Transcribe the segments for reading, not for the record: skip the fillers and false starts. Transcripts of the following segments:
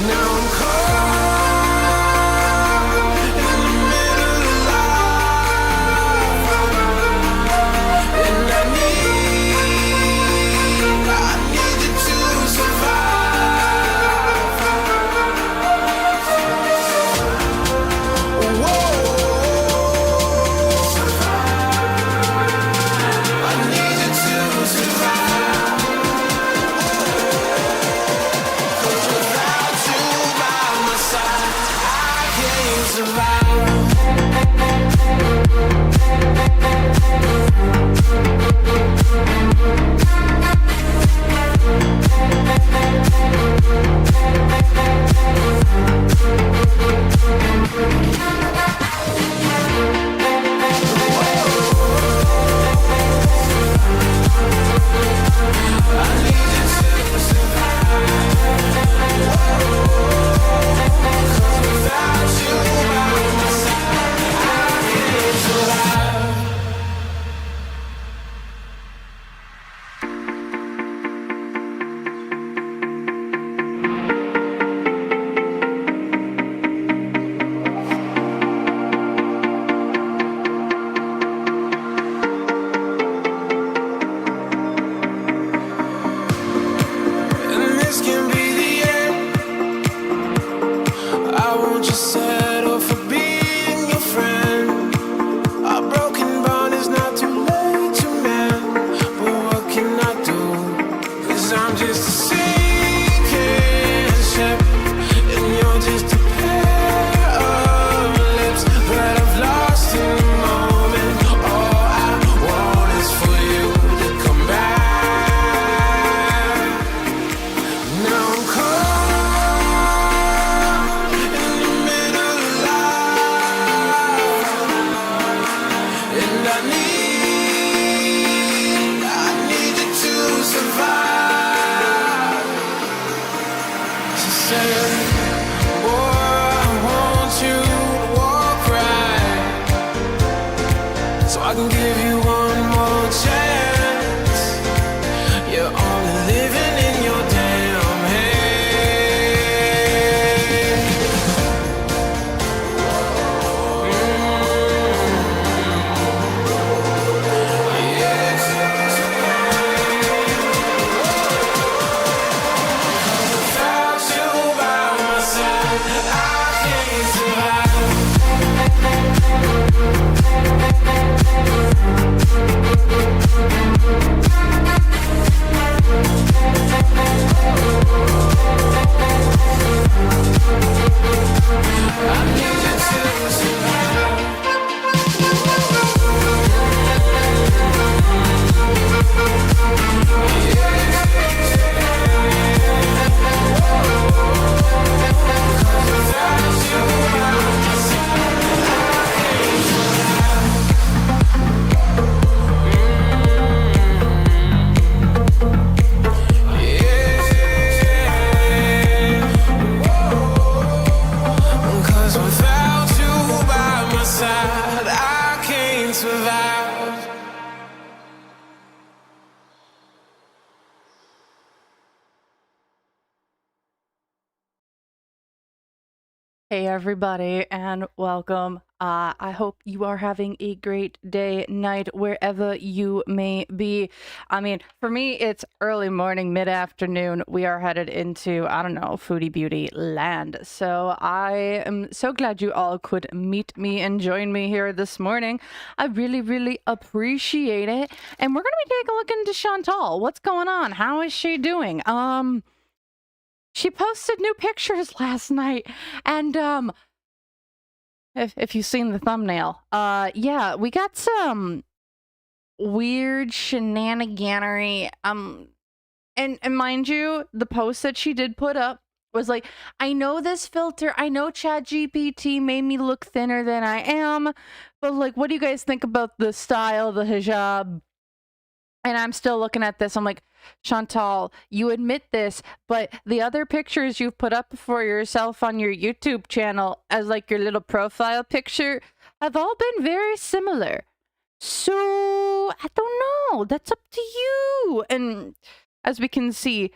Now I'm caught in the middle of life, and I need you to survive. Whoa, I need you to survive. 'Cause without you by my side, I can't survive. I need you to survive. 'Cause without you by my side, I can't survive. And this can be the end. I won't just settle for being your friend. Our broken bond is not too late to mend. But what can I do? 'Cause I'm just a sinking ship, and you're just a pair of lips that I've lost in the moment. All I want is for you to come back. Now I'm caught in the middle of life, and I need you to survive. She said, boy, I want you to walk right, so I can give you one more chance. You're only living in your damn head. Without you by my side, I can't survive. I need you to survive. Without you by my side, I can't survive. Cause without you by my side, I can't survive. Hey everybody, and welcome. I hope you are having a great day, night, wherever you may be. I mean, for me, it's early morning, mid-afternoon. We are headed into, I don't know, foodie beauty land. So I am so glad you all could meet me and join me here this morning. I really, really appreciate it. And we're gonna be taking a look into Shantel. What's going on? How is she doing? She posted new pictures last night, and if you've seen the thumbnail, yeah, we got some weird shenaniganery. And mind you, the post that she did put up was like, I know this filter, I know ChatGPT made me look thinner than I am, but like, what do you guys think about the style, the hijab? And I'm still looking at this. I'm like, Shantel, you admit this, but the other pictures you've put up for yourself on your YouTube channel as like your little profile picture have all been very similar. So I don't know. That's up to you. And as we can see,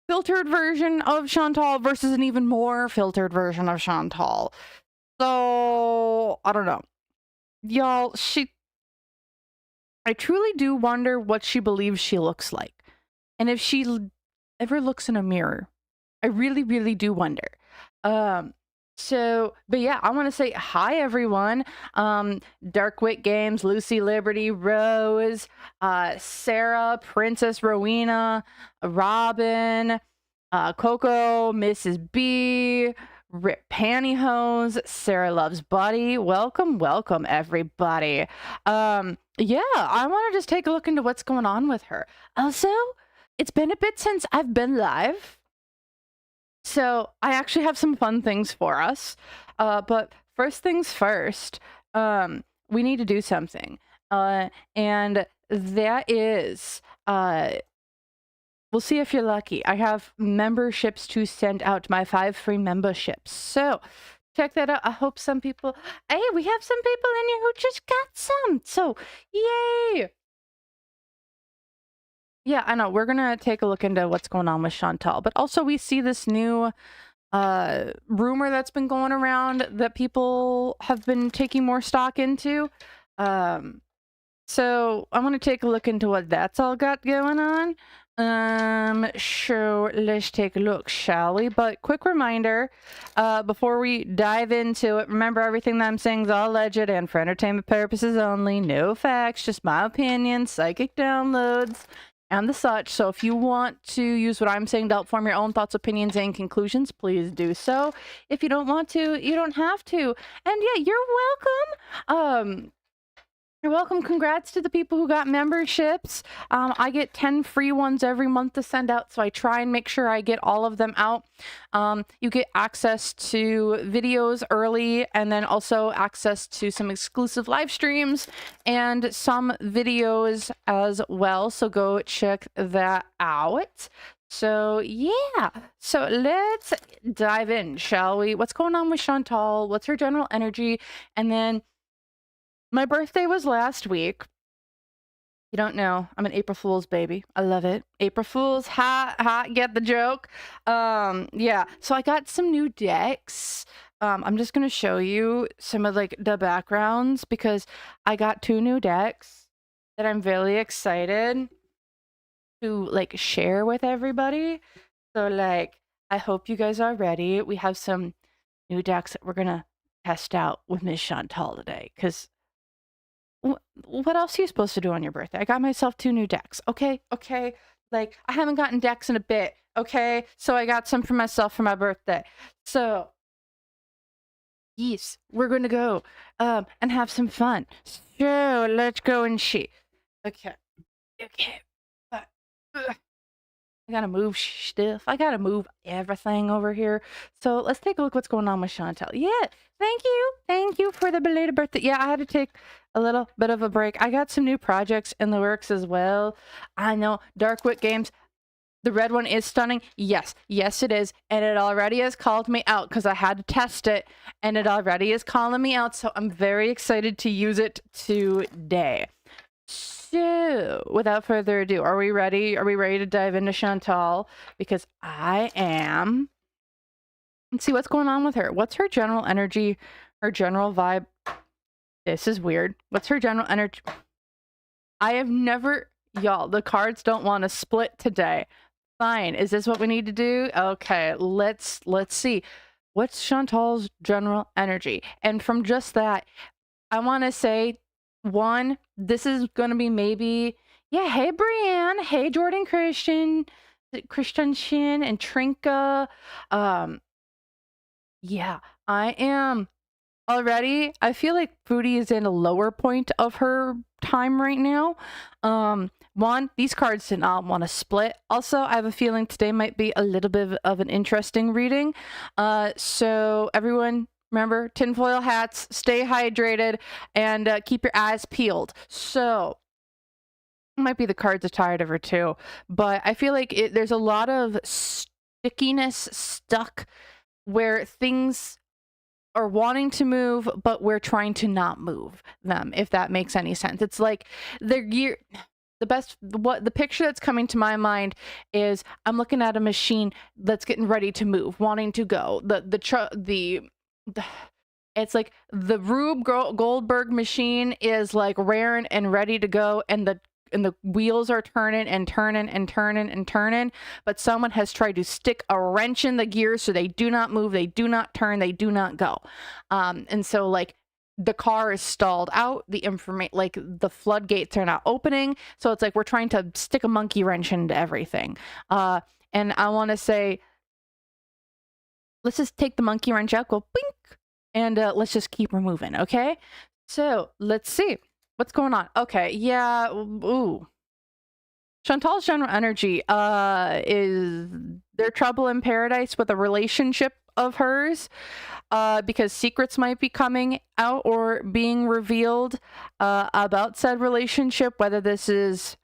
filtered version of Shantel versus an even more filtered version of Shantel. So, I don't know. Y'all, I truly do wonder what she believes she looks like. And if she ever looks in a mirror. I really, really do wonder. But yeah, I want to say hi, everyone. Darkwit Games, Lucy Liberty, Rose, Sarah, Princess Rowena, Robin, Coco, Mrs. B, Rip Pantyhose, Sarah Loves Buddy. Welcome, welcome, everybody. Yeah, I want to just take a look into what's going on with her. Also, it's been a bit since I've been live, so I actually have some fun things for us. But first things first, we need to do something. And that is, we'll see if you're lucky. I have memberships to send out, my 5 free memberships. So check that out. I hope some people, hey, we have some people in here who just got some. So yay. Yeah, I know. We're going to take a look into what's going on with Shantel. But also we see this new rumor that's been going around that people have been taking more stock into. So I want to take a look into what that's all got going on. Sure, let's take a look, shall we? But quick reminder, before we dive into it, remember everything that I'm saying is all alleged and for entertainment purposes only. No facts, just my opinion, psychic downloads, and the such. So if you want to use what I'm saying to help form your own thoughts, opinions, and conclusions, please do so. If you don't want to, you don't have to. And yeah, you're welcome. You're welcome. Congrats to the people who got memberships. I get 10 free ones every month to send out, so I try and make sure I get all of them out. You get access to videos early, and then also access to some exclusive live streams and some videos as well, so go check that out. So yeah, so let's dive in, shall we? What's going on with Shantel? What's her general energy? And then my birthday was last week. You don't know, I'm an April Fool's baby. I love it. April Fool's, hot, get the joke. Yeah, so I got some new decks. I'm just gonna show you some of like the backgrounds because I got 2 new decks that I'm very excited to like share with everybody. So like, I hope you guys are ready. We have some new decks that we're gonna test out with Miss Shantel today, because what else are you supposed to do on your birthday? I got myself 2 new decks. Okay. Like, I haven't gotten decks in a bit. Okay. So I got some for myself for my birthday. So yes, we're going to go and have some fun. So let's go and see. Okay. But, I gotta move stuff. I gotta move everything over here. So let's take a look what's going on with Shantel. Yeah, thank you for the belated birthday. Yeah, I had to take a little bit of a break. I got some new projects in the works as well. I know, Darkwit Games, the red one is stunning. Yes it is, and it already has called me out because I had to test it, and it already is calling me out, so I'm very excited to use it today. So, without further ado, are we ready? Are we ready to dive into Shantel? Because I am. Let's see what's going on with her. What's her general energy? Her general vibe? This is weird. What's her general energy? I have never... Y'all, the cards don't want to split today. Fine. Is this what we need to do? Okay, let's see. What's Chantel's general energy? And from just that, I want to say... 1, this is gonna be maybe, yeah, hey Brianne, hey Jordan Christian Shin, and Trinka. Yeah, I am already. I feel like Foodie is in a lower point of her time right now. 1, these cards did not want to split. Also, I have a feeling today might be a little bit of an interesting reading. So everyone, remember, tinfoil hats, stay hydrated, and keep your eyes peeled. So, it might be the cards are tired of her too, but I feel like there's a lot of stickiness stuck where things are wanting to move, but we're trying to not move them, if that makes any sense. It's like they're the picture that's coming to my mind is I'm looking at a machine that's getting ready to move, wanting to go. It's like the Rube Goldberg machine is like raring and ready to go, and the wheels are turning and turning and turning and turning, but someone has tried to stick a wrench in the gears so they do not move, they do not turn, they do not go. And so like the car is stalled out, like the floodgates are not opening, so it's like we're trying to stick a monkey wrench into everything. And I want to say, let's just take the monkey wrench out, go bink, and let's just keep her moving, okay? So let's see what's going on. Okay, yeah, ooh. Chantal's general energy is there trouble in paradise with a relationship of hers, because secrets might be coming out or being revealed about said relationship, whether this is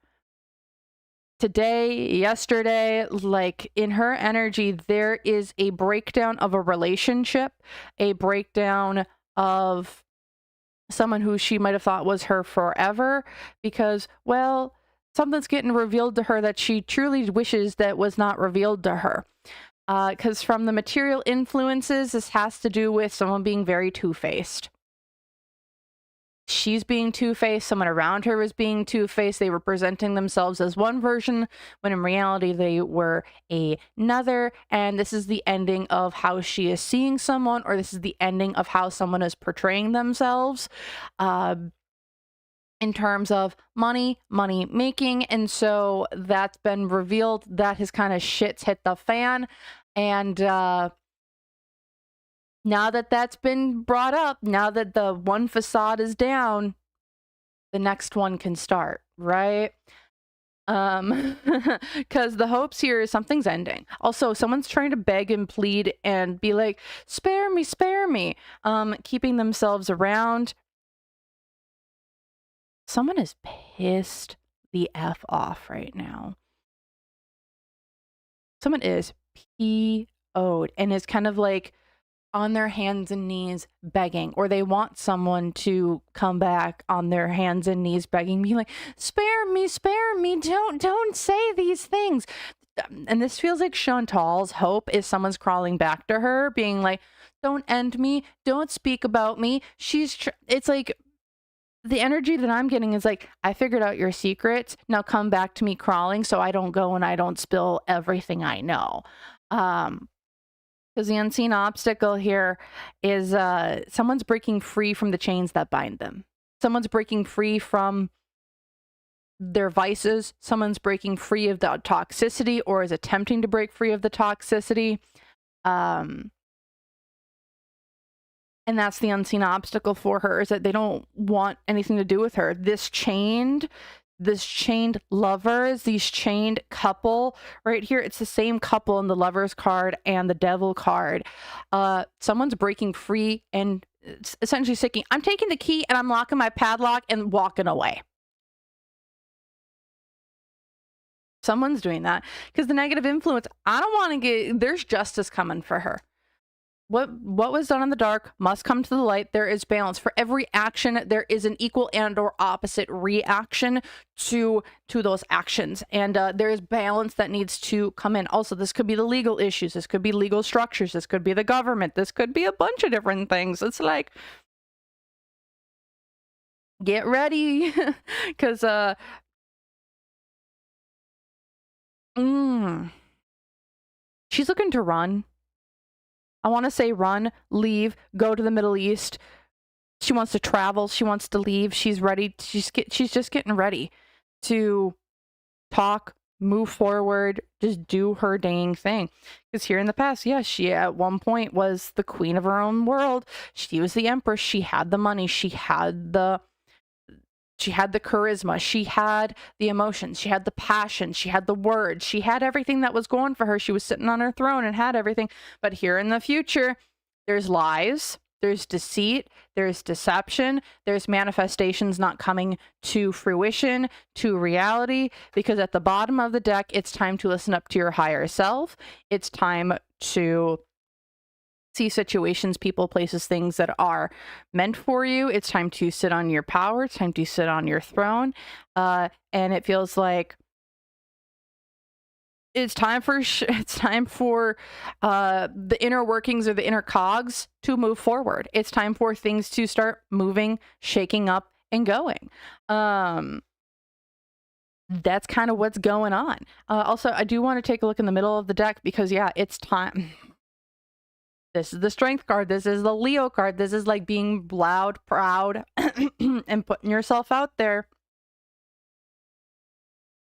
today, yesterday. Like in her energy, there is a breakdown of a relationship, a breakdown of someone who she might have thought was her forever, because, well, something's getting revealed to her that she truly wishes that was not revealed to her. Because from the material influences, this has to do with someone being very two-faced. She's being two-faced, someone around her was being two-faced. They were presenting themselves as one version when in reality they were another, and this is the ending of how she is seeing someone, or this is the ending of how someone is portraying themselves in terms of money making. And so that's been revealed, that his kind of shit's hit the fan, and now that that's been brought up, now that the one facade is down, the next one can start, right? Because the hopes here is something's ending. Also, someone's trying to beg and plead and be like, spare me, keeping themselves around. Someone is pissed the F off right now. Someone is PO'd and is kind of like on their hands and knees begging, or they want someone to come back on their hands and knees begging, being like, spare me, don't say these things. And this feels like Chantal's hope is someone's crawling back to her being like, don't end me, don't speak about me. It's like the energy that I'm getting is like, I figured out your secrets, now come back to me crawling so I don't go and I don't spill everything I know. Because the unseen obstacle here is someone's breaking free from the chains that bind them. Someone's breaking free from their vices. Someone's breaking free of the toxicity, or is attempting to break free of the toxicity. And that's the unseen obstacle for her, is that they don't want anything to do with her. This chained lovers, these chained couple right here, it's the same couple in the Lovers card and the Devil card. Someone's breaking free and essentially saying, I'm taking the key and I'm locking my padlock and walking away. Someone's doing that because the negative influence, I don't want to there's justice coming for her. What was done in the dark must come to the light. There is balance. For every action, there is an equal and or opposite reaction to those actions. And there is balance that needs to come in. Also, this could be the legal issues. This could be legal structures. This could be the government. This could be a bunch of different things. It's like, get ready. Because, she's looking to run. I want to say run, leave, go to the Middle East. She wants to travel. She wants to leave. She's ready. She's just getting ready to talk, move forward, just do her dang thing. Because here in the past, yeah, she at one point was the queen of her own world. She was the empress. She had the money. She had the charisma, she had the emotions, she had the passion, she had the words, she had everything that was going for her. She was sitting on her throne and had everything. But here in the future, there's lies, there's deceit, there's deception, there's manifestations not coming to fruition, to reality, because at the bottom of the deck, it's time to listen up to your higher self. It's time to see situations, people, places, things that are meant for you. It's time to sit on your power. It's time to sit on your throne. And it feels like it's time for the inner workings or the inner cogs to move forward. It's time for things to start moving, shaking up, and going. That's kind of what's going on. Also, I do want to take a look in the middle of the deck because, yeah, it's time. This is the Strength card. This is the Leo card. This is like being loud, proud, and putting yourself out there.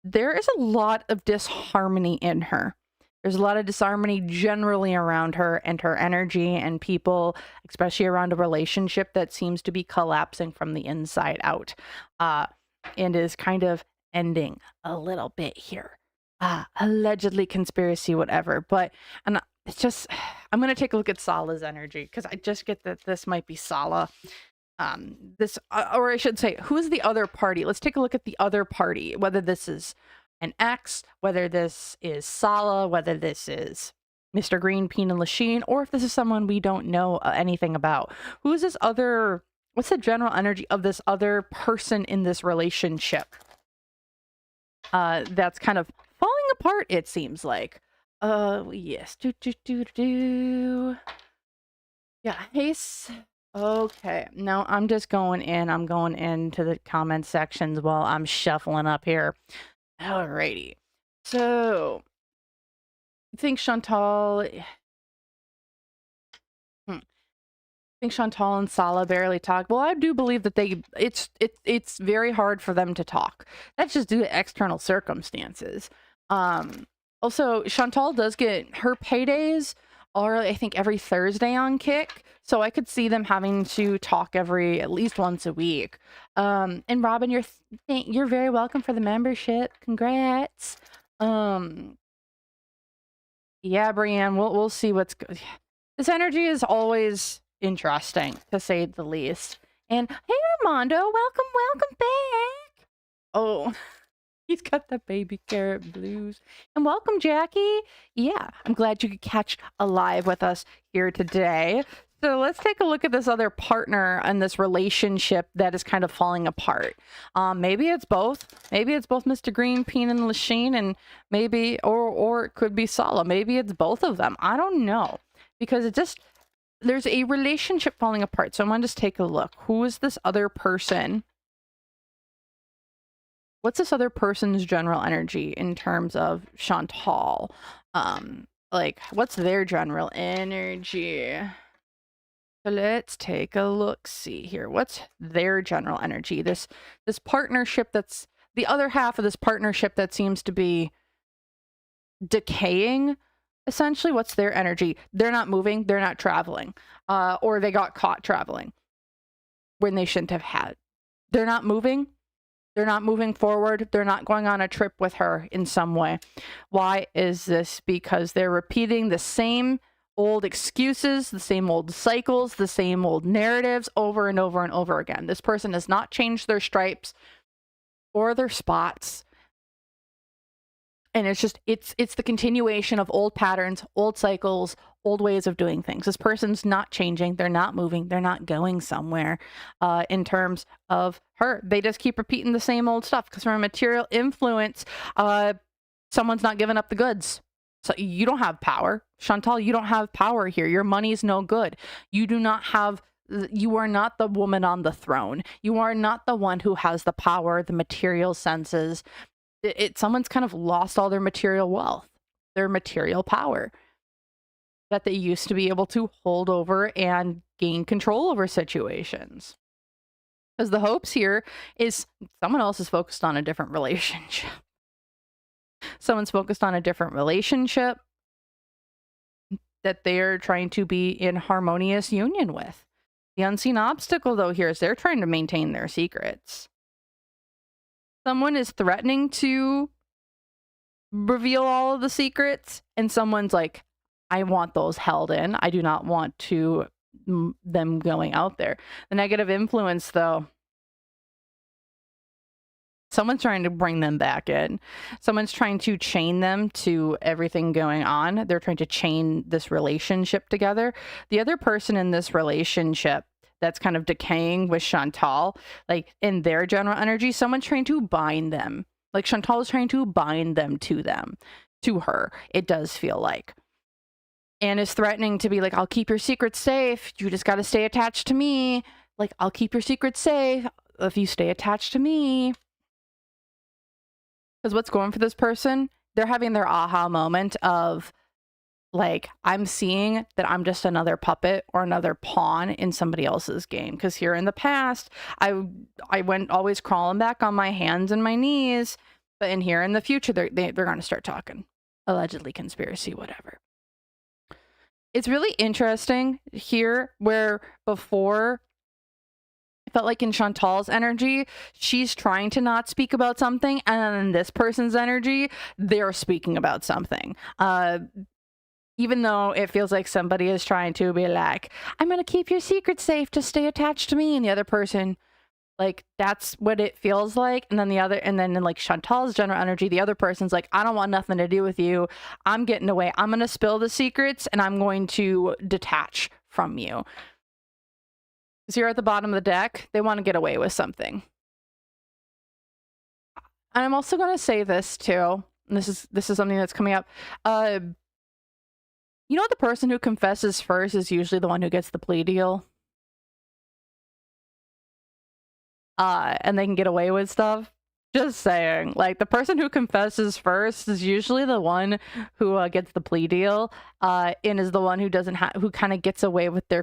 There is a lot of disharmony in her. There's a lot of disharmony generally around her and her energy and people, especially around a relationship that seems to be collapsing from the inside out, and is kind of ending a little bit here. Allegedly conspiracy, whatever. But, and it's just, I'm going to take a look at Sala's energy because I just get that this might be Sala. Or I should say, who's the other party? Let's take a look at the other party, whether this is an ex, whether this is Sala, whether this is Mr. Green, Peen, and Lasheen, or if this is someone we don't know anything about. Who is this other, what's the general energy of this other person in this relationship? That's kind of falling apart, it seems like. Yes. Yeah, Ace. Okay, now I'm just going in. I'm going into the comment sections while I'm shuffling up here. Alrighty. So, I think Shantel... I think Shantel and Sala barely talk. Well, I do believe that it's very hard for them to talk. That's just due to external circumstances. Also, Shantel does get her paydays are, I think, every Thursday on Kick. So I could see them having to talk at least once a week. And Robin, you're very welcome for the membership. Congrats. Yeah, Brienne, we'll see what's good. This energy is always interesting, to say the least. And hey, Armando, welcome back. Oh, he's got the baby carrot blues. And welcome, Jackie. Yeah, I'm glad you could catch a live with us here today. So let's take a look at this other partner and this relationship that is kind of falling apart. Maybe it's both. Maybe it's both Mr. Green, Peen, and Lasheen, and maybe, or it could be Sala. Maybe it's both of them. I don't know. Because it just, there's a relationship falling apart. So I'm going to just take a look. Who is this other person? What's this other person's general energy in terms of Shantel? Like, what's their general energy? So let's take a look. See here. What's their general energy? This partnership that's the other half of this partnership that seems to be decaying. Essentially, what's their energy? They're not moving. They're not traveling. Or they got caught traveling when they shouldn't have had. They're not moving. They're not moving forward. They're not going on a trip with her in some way. Why is this? Because they're repeating the same old excuses, the same old cycles, the same old narratives over and over and over again. This person has not changed their stripes or their spots. And it's just, it's the continuation of old patterns, old cycles, old ways of doing things. This person's not changing. They're not moving. They're not going somewhere in terms of her. They just keep repeating the same old stuff because from a material influence, someone's not giving up the goods. So you don't have power. Shantel, you don't have power here. Your money's no good. You do not have, you are not the woman on the throne. You are not the one who has the power, the material senses. Someone's kind of lost all their material wealth, their material power that they used to be able to hold over and gain control over situations. Because the hopes here is someone else is focused on a different relationship. Someone's focused on a different relationship that they're trying to be in harmonious union with. The unseen obstacle, though, here is they're trying to maintain their secrets. Someone is threatening to reveal all of the secrets, and someone's like, I want those held in. I do not want to them going out there. The negative influence, though, Someone's trying to bring them back in. Someone's trying to chain them to everything going on. They're trying to chain this relationship together. The other person in this relationship that's kind of decaying with Shantel, like in their general energy, someone's trying to bind them. Like Shantel is trying to bind them, to her. It does feel like. And is threatening to be like, I'll keep your secrets safe. You just got to stay attached to me. Like, I'll keep your secrets safe if you stay attached to me. Because what's going for this person? They're having their aha moment of, like, I'm seeing that I'm just another puppet or another pawn in somebody else's game. Because here in the past, I went always crawling back on my hands and my knees. But in here in the future, they're going to start talking. Allegedly conspiracy, whatever. It's really interesting here where before I felt like in Chantal's energy, she's trying to not speak about something. And then in this person's energy, they're speaking about something. Even though it feels like somebody is trying to be like, I'm going to keep your secret safe to stay attached to me. And the other person, like, that's what it feels like. And then in like Chantal's general energy, the other person's like, I don't want nothing to do with you. I'm getting away. I'm going to spill the secrets and I'm going to detach from you. Because you're at the bottom of the deck. They want to get away with something. And I'm also going to say this too. And this is something that's coming up. You know, the person who confesses first is usually the one who gets the plea deal. And they can get away with stuff. Just saying, like, the person who confesses first is usually the one who gets the plea deal, and is the one who who kind of gets away with their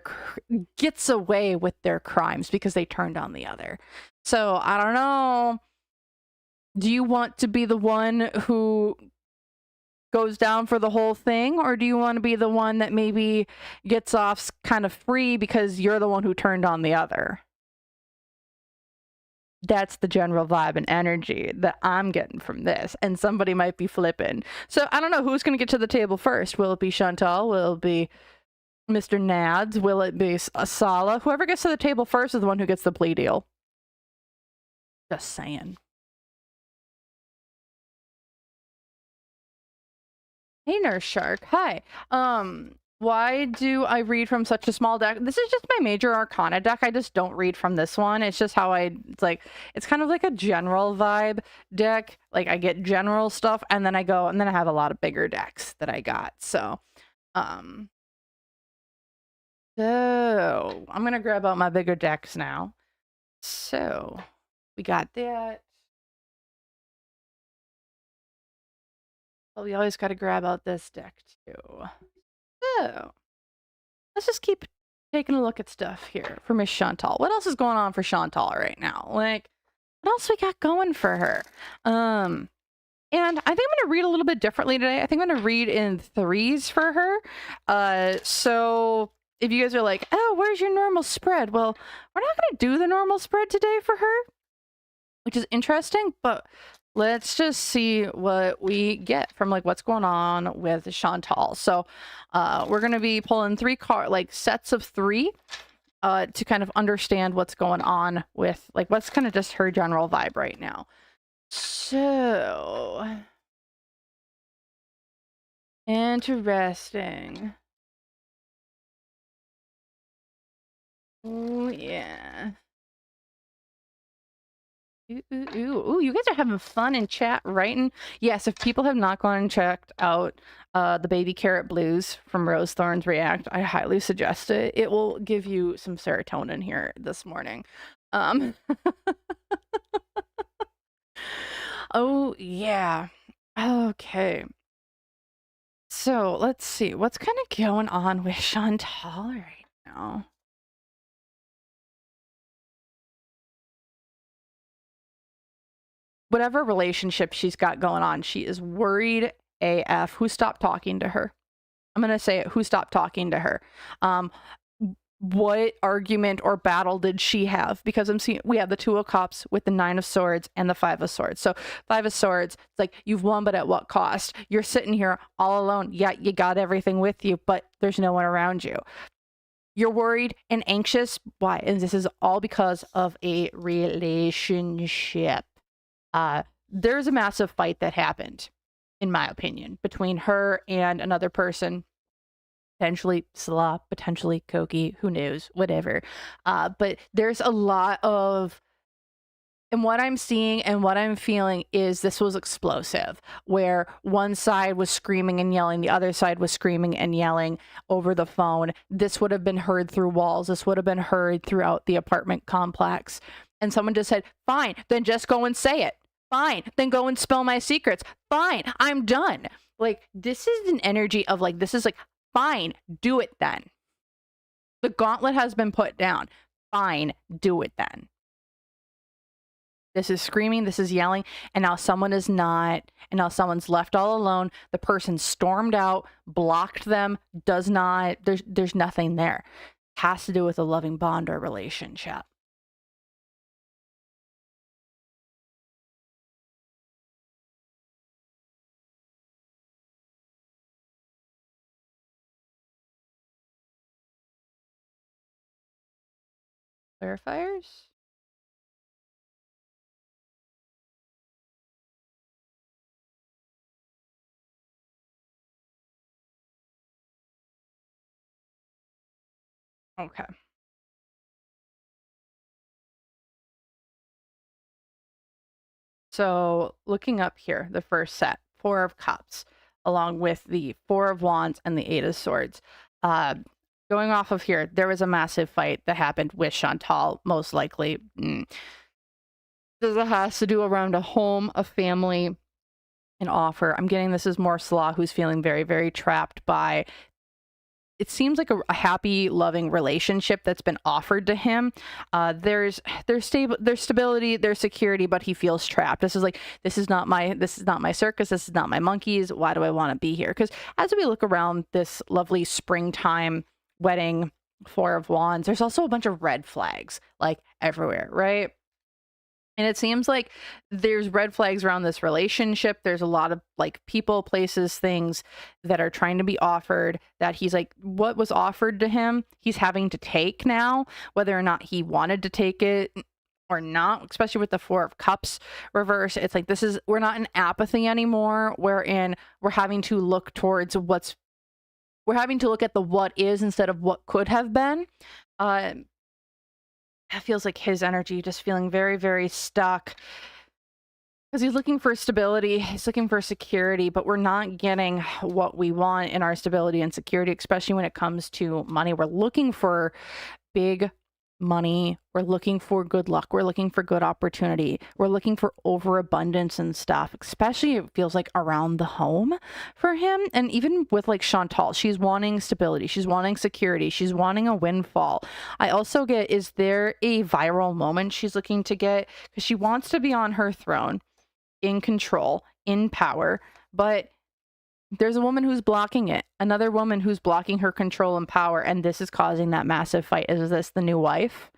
crimes because they turned on the other. So I don't know. Do you want to be the one who goes down for the whole thing, or do you want to be the one that maybe gets off kind of free because you're the one who turned on the other? That's the general vibe and energy that I'm getting from this. And somebody might be flipping. So I don't know who's going to get to the table first. Will it be Shantel? Will it be Mr. Nads? Will it be Asala? Whoever gets to the table first is the one who gets the plea deal. Just saying. Hey, Nurse Shark. Hi. Why do I read from such a small deck? This is just my major arcana deck. I just don't read from this one. It's just how it's kind of like a general vibe deck. Like, I get general stuff and then I have a lot of bigger decks that I got. So I'm gonna grab out my bigger decks now. So we got that. Well, we always got to grab out this deck too. So let's just keep taking a look at stuff here for Miss Shantel. What else is going on for Shantel right now? Like, what else we got going for her? And I think I'm going to read a little bit differently today. I think I'm going to read in threes for her. So if you guys are like, oh, where's your normal spread? Well, we're not going to do the normal spread today for her, which is interesting, but let's just see what we get from like what's going on with Shantel. So we're going to be pulling sets of three to kind of understand what's going on with like what's kind of just her general vibe right now. So interesting. Oh yeah. Ooh, you guys are having fun in chat writing. Yes, if people have not gone and checked out the Baby Carrot Blues from Rose Thorn's React, I highly suggest it. It will give you some serotonin here this morning. Oh, yeah. Okay. So, let's see. What's kind of going on with Shantel right now? Whatever relationship she's got going on, she is worried AF. Who stopped talking to her? I'm going to say it. Who stopped talking to her? What argument or battle did she have? Because I'm seeing we have the Two of Cups with the Nine of Swords and the Five of Swords. So Five of Swords, it's like you've won, but at what cost? You're sitting here all alone. Yeah, you got everything with you, but there's no one around you. You're worried and anxious. Why? And this is all because of a relationship. There's a massive fight that happened, in my opinion, between her and another person. Potentially Salah, potentially Koki, who knows, whatever. But there's a lot of, and what I'm seeing and what I'm feeling is this was explosive, where one side was screaming and yelling, the other side was screaming and yelling over the phone. This would have been heard through walls. This would have been heard throughout the apartment complex. And someone just said, fine, then just go and say it. Fine, then go and spill my secrets. Fine, I'm done. Like, this is an energy of like, this is like, fine, do it then. The gauntlet has been put down. Fine, do it then. This is screaming, this is yelling, and now someone is not, and now someone's left all alone. The person stormed out, blocked them, does not, there's nothing there. Has to do with a loving bond or relationship. Clarifiers? Okay. So looking up here, the first set, 4 of Cups, along with the 4 of Wands and the 8 of Swords. Going off of here, there was a massive fight that happened with Shantel, most likely. This has to do around a home, a family, an offer. I'm getting this is more Salah, who's feeling very, very trapped by, it seems like a happy, loving relationship that's been offered to him. There's stability, there's security, but he feels trapped. This is not my circus. This is not my monkeys. Why do I want to be here? Because as we look around this lovely springtime wedding, 4 of Wands, there's also a bunch of red flags like everywhere, right? And it seems like there's red flags around this relationship. There's a lot of like people, places, things that are trying to be offered that he's like, what was offered to him, he's having to take now, whether or not he wanted to take it or not, especially with the 4 of Cups reverse. It's like, we're not in apathy anymore. We're having to look towards we're having to look at the what is instead of what could have been. That feels like his energy, just feeling very, very stuck. Because he's looking for stability, he's looking for security, but we're not getting what we want in our stability and security, especially when it comes to money. We're looking for big money. We're looking for good luck. We're looking for good opportunity. We're looking for overabundance and stuff, especially it feels like around the home for him. And even with like Shantel, she's wanting stability. She's wanting security. She's wanting a windfall. I also get, is there a viral moment she's looking to get? Because she wants to be on her throne, in control, in power, but there's a woman who's blocking it. Another woman who's blocking her control and power. And this is causing that massive fight. Is this the new wife?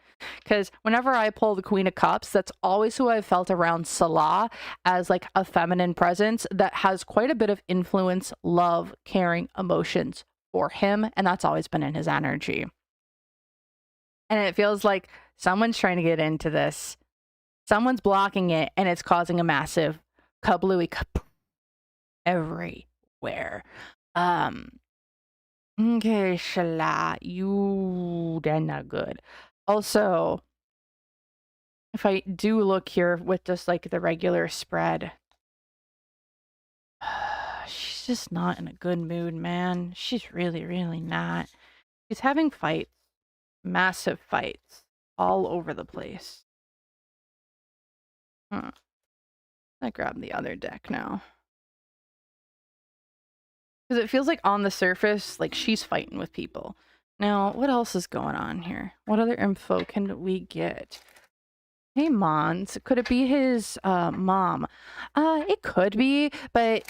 Because whenever I pull the Queen of Cups, that's always who I've felt around Salah as like a feminine presence that has quite a bit of influence, love, caring, emotions for him. And that's always been in his energy. And it feels like someone's trying to get into this. Someone's blocking it and it's causing a massive kablooey everywhere. Okay, Shala, they're not good. Also, if I do look here with just like the regular spread, she's just not in a good mood, man. She's really, really not. She's having fights, massive fights all over the place. I grab the other deck now. Because it feels like on the surface, like she's fighting with people. Now, what else is going on here? What other info can we get? Hey, Mons, could it be his mom? It could be, but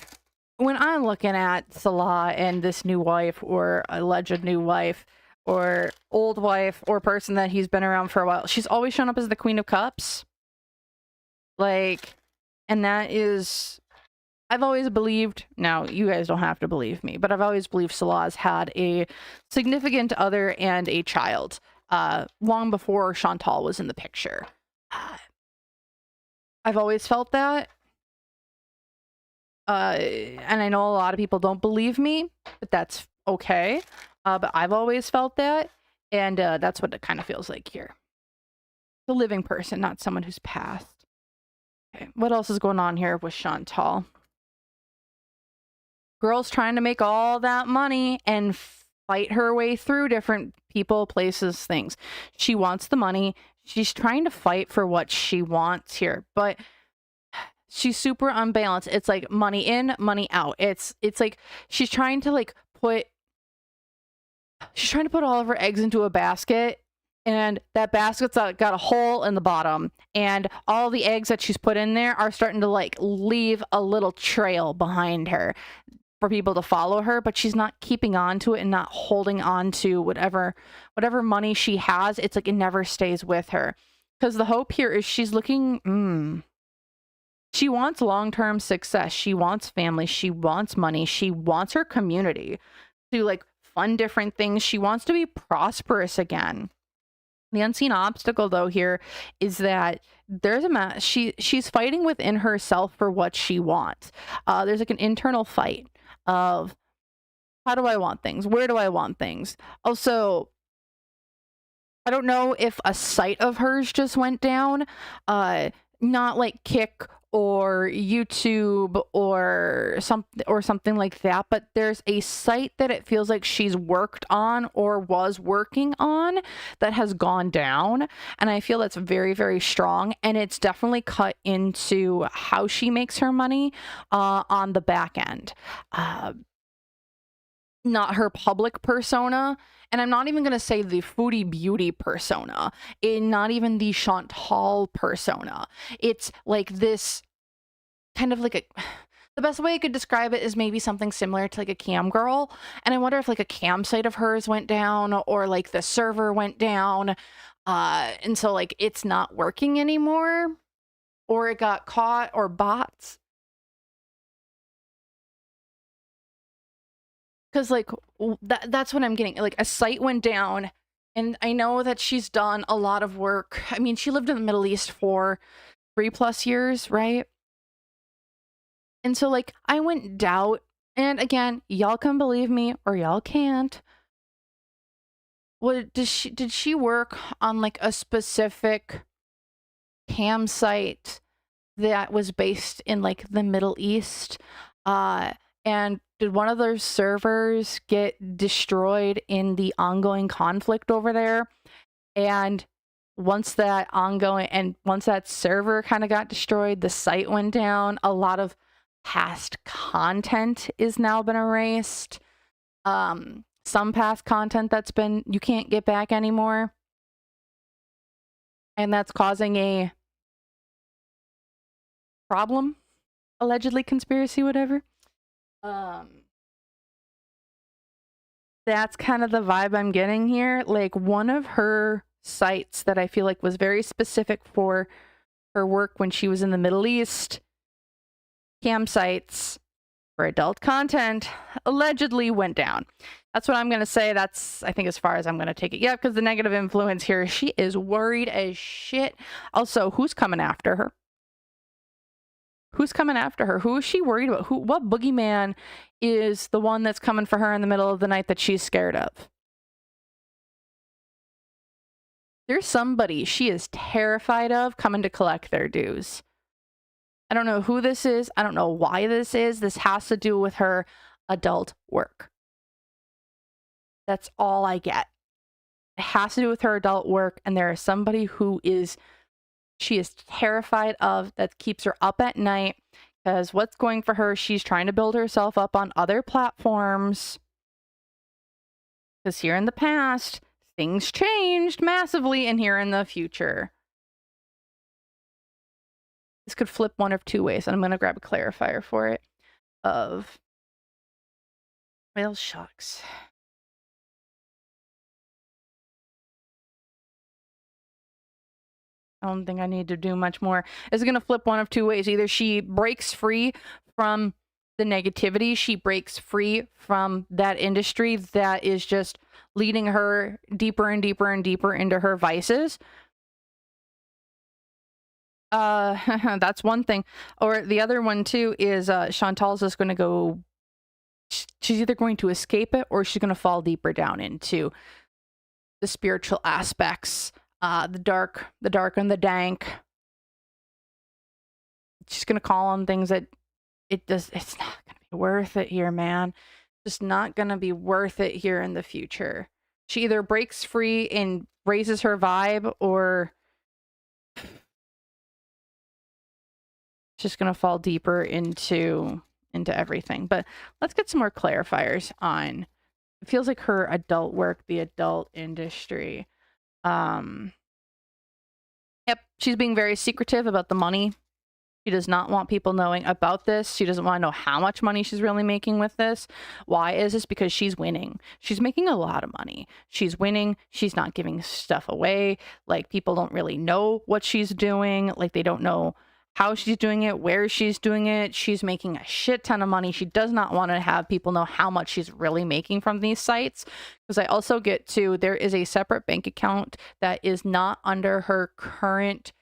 when I'm looking at Salah and this new wife or alleged new wife or old wife or person that he's been around for a while, she's always shown up as the Queen of Cups. Like, and that is... I've always believed, now you guys don't have to believe me, but I've always believed Salah's had a significant other and a child long before Shantel was in the picture. I've always felt that. And I know a lot of people don't believe me, but that's okay. But I've always felt that. And that's what it kind of feels like here. The living person, not someone who's passed. Okay, what else is going on here with Shantel? Girl's trying to make all that money and fight her way through different people, places, things. She wants the money. She's trying to fight for what she wants here, but she's super unbalanced. It's like money in, money out. It's like she's trying to put all of her eggs into a basket, and that basket's got a hole in the bottom, and all the eggs that she's put in there are starting to leave a little trail behind her for people to follow her, but she's not keeping on to it and not holding on to whatever money she has. It's like it never stays with her, because the hope here is she's looking she wants long-term success. She wants family. She wants money. She wants her community to fund different things. She wants to be prosperous again. The unseen obstacle, though, here is that there's she's fighting within herself for what she wants. There's an internal fight of, how do I want things? Where do I want things? Also, I don't know if a site of hers just went down. Not like Kick or YouTube or something like that, but there's a site that it feels like she's worked on or was working on that has gone down, and I feel that's very, very strong, and it's definitely cut into how she makes her money on the back end. Not her public persona, and I'm not even going to say the Foodie beauty persona, not even the Shantel persona. It's like this kind of the best way I could describe it is maybe something similar to a cam girl, and I wonder if a cam site of hers went down, or the server went down, and so it's not working anymore, or it got caught, or bots. Because that's what I'm getting. A site went down, and I know that she's done a lot of work. I mean, she lived in the Middle East for 3+ years, right? And so I wouldn't doubt, and again, y'all can believe me or y'all can't. Did she work on a specific cam site that was based in the Middle East? And did one of those servers get destroyed in the ongoing conflict over there? And once that server kind of got destroyed, the site went down. A lot of past content is now been erased. Some past content you can't get back anymore. And that's causing a problem, allegedly, conspiracy, whatever. That's kind of the vibe I'm getting here. One of her sites that I feel was very specific for her work when she was in the Middle East, cam sites for adult content, allegedly went down. That's what I'm going to say. That's, I think, as far as I'm going to take it. Yeah, because the negative influence here, she is worried as shit. Also, who's coming after her? Who's coming after her? Who is she worried about? What boogeyman is the one that's coming for her in the middle of the night that she's scared of? There's somebody she is terrified of coming to collect their dues. I don't know who this is. I don't know why this is. This has to do with her adult work. That's all I get. It has to do with her adult work, and there is somebody who she is terrified of, that keeps her up at night, because what's going for her, she's trying to build herself up on other platforms, because here in the past things changed massively, and here in the future this could flip one of two ways, and I'm going to grab a clarifier for it. Well, shucks. I don't think I need to do much more. It's going to flip one of two ways. Either she breaks free from the negativity, she breaks free from that industry that is just leading her deeper and deeper and deeper into her vices. That's one thing. Or the other one too is Chantal's just going to go. She's either going to escape it or she's going to fall deeper down into the spiritual aspects, the dark and the dank. She's going to call on things that it's not going to be worth it here, man. Just not going to be worth it here in the future. She either breaks free and raises her vibe, or just going to fall deeper into everything. But let's get some more clarifiers on, it feels like her adult work, the adult industry. Yep, she's being very secretive about the money. She does not want people knowing about this. She doesn't want to know how much money she's really making with this. Why is this? Because she's winning. She's making a lot of money. She's winning. She's not giving stuff away. Like, people don't really know what she's doing. Like, they don't know how she's doing it, where she's doing it. She's making a shit ton of money. She does not want to have people know how much she's really making from these sites. Because I also get to, there is a separate bank account that is not under her current,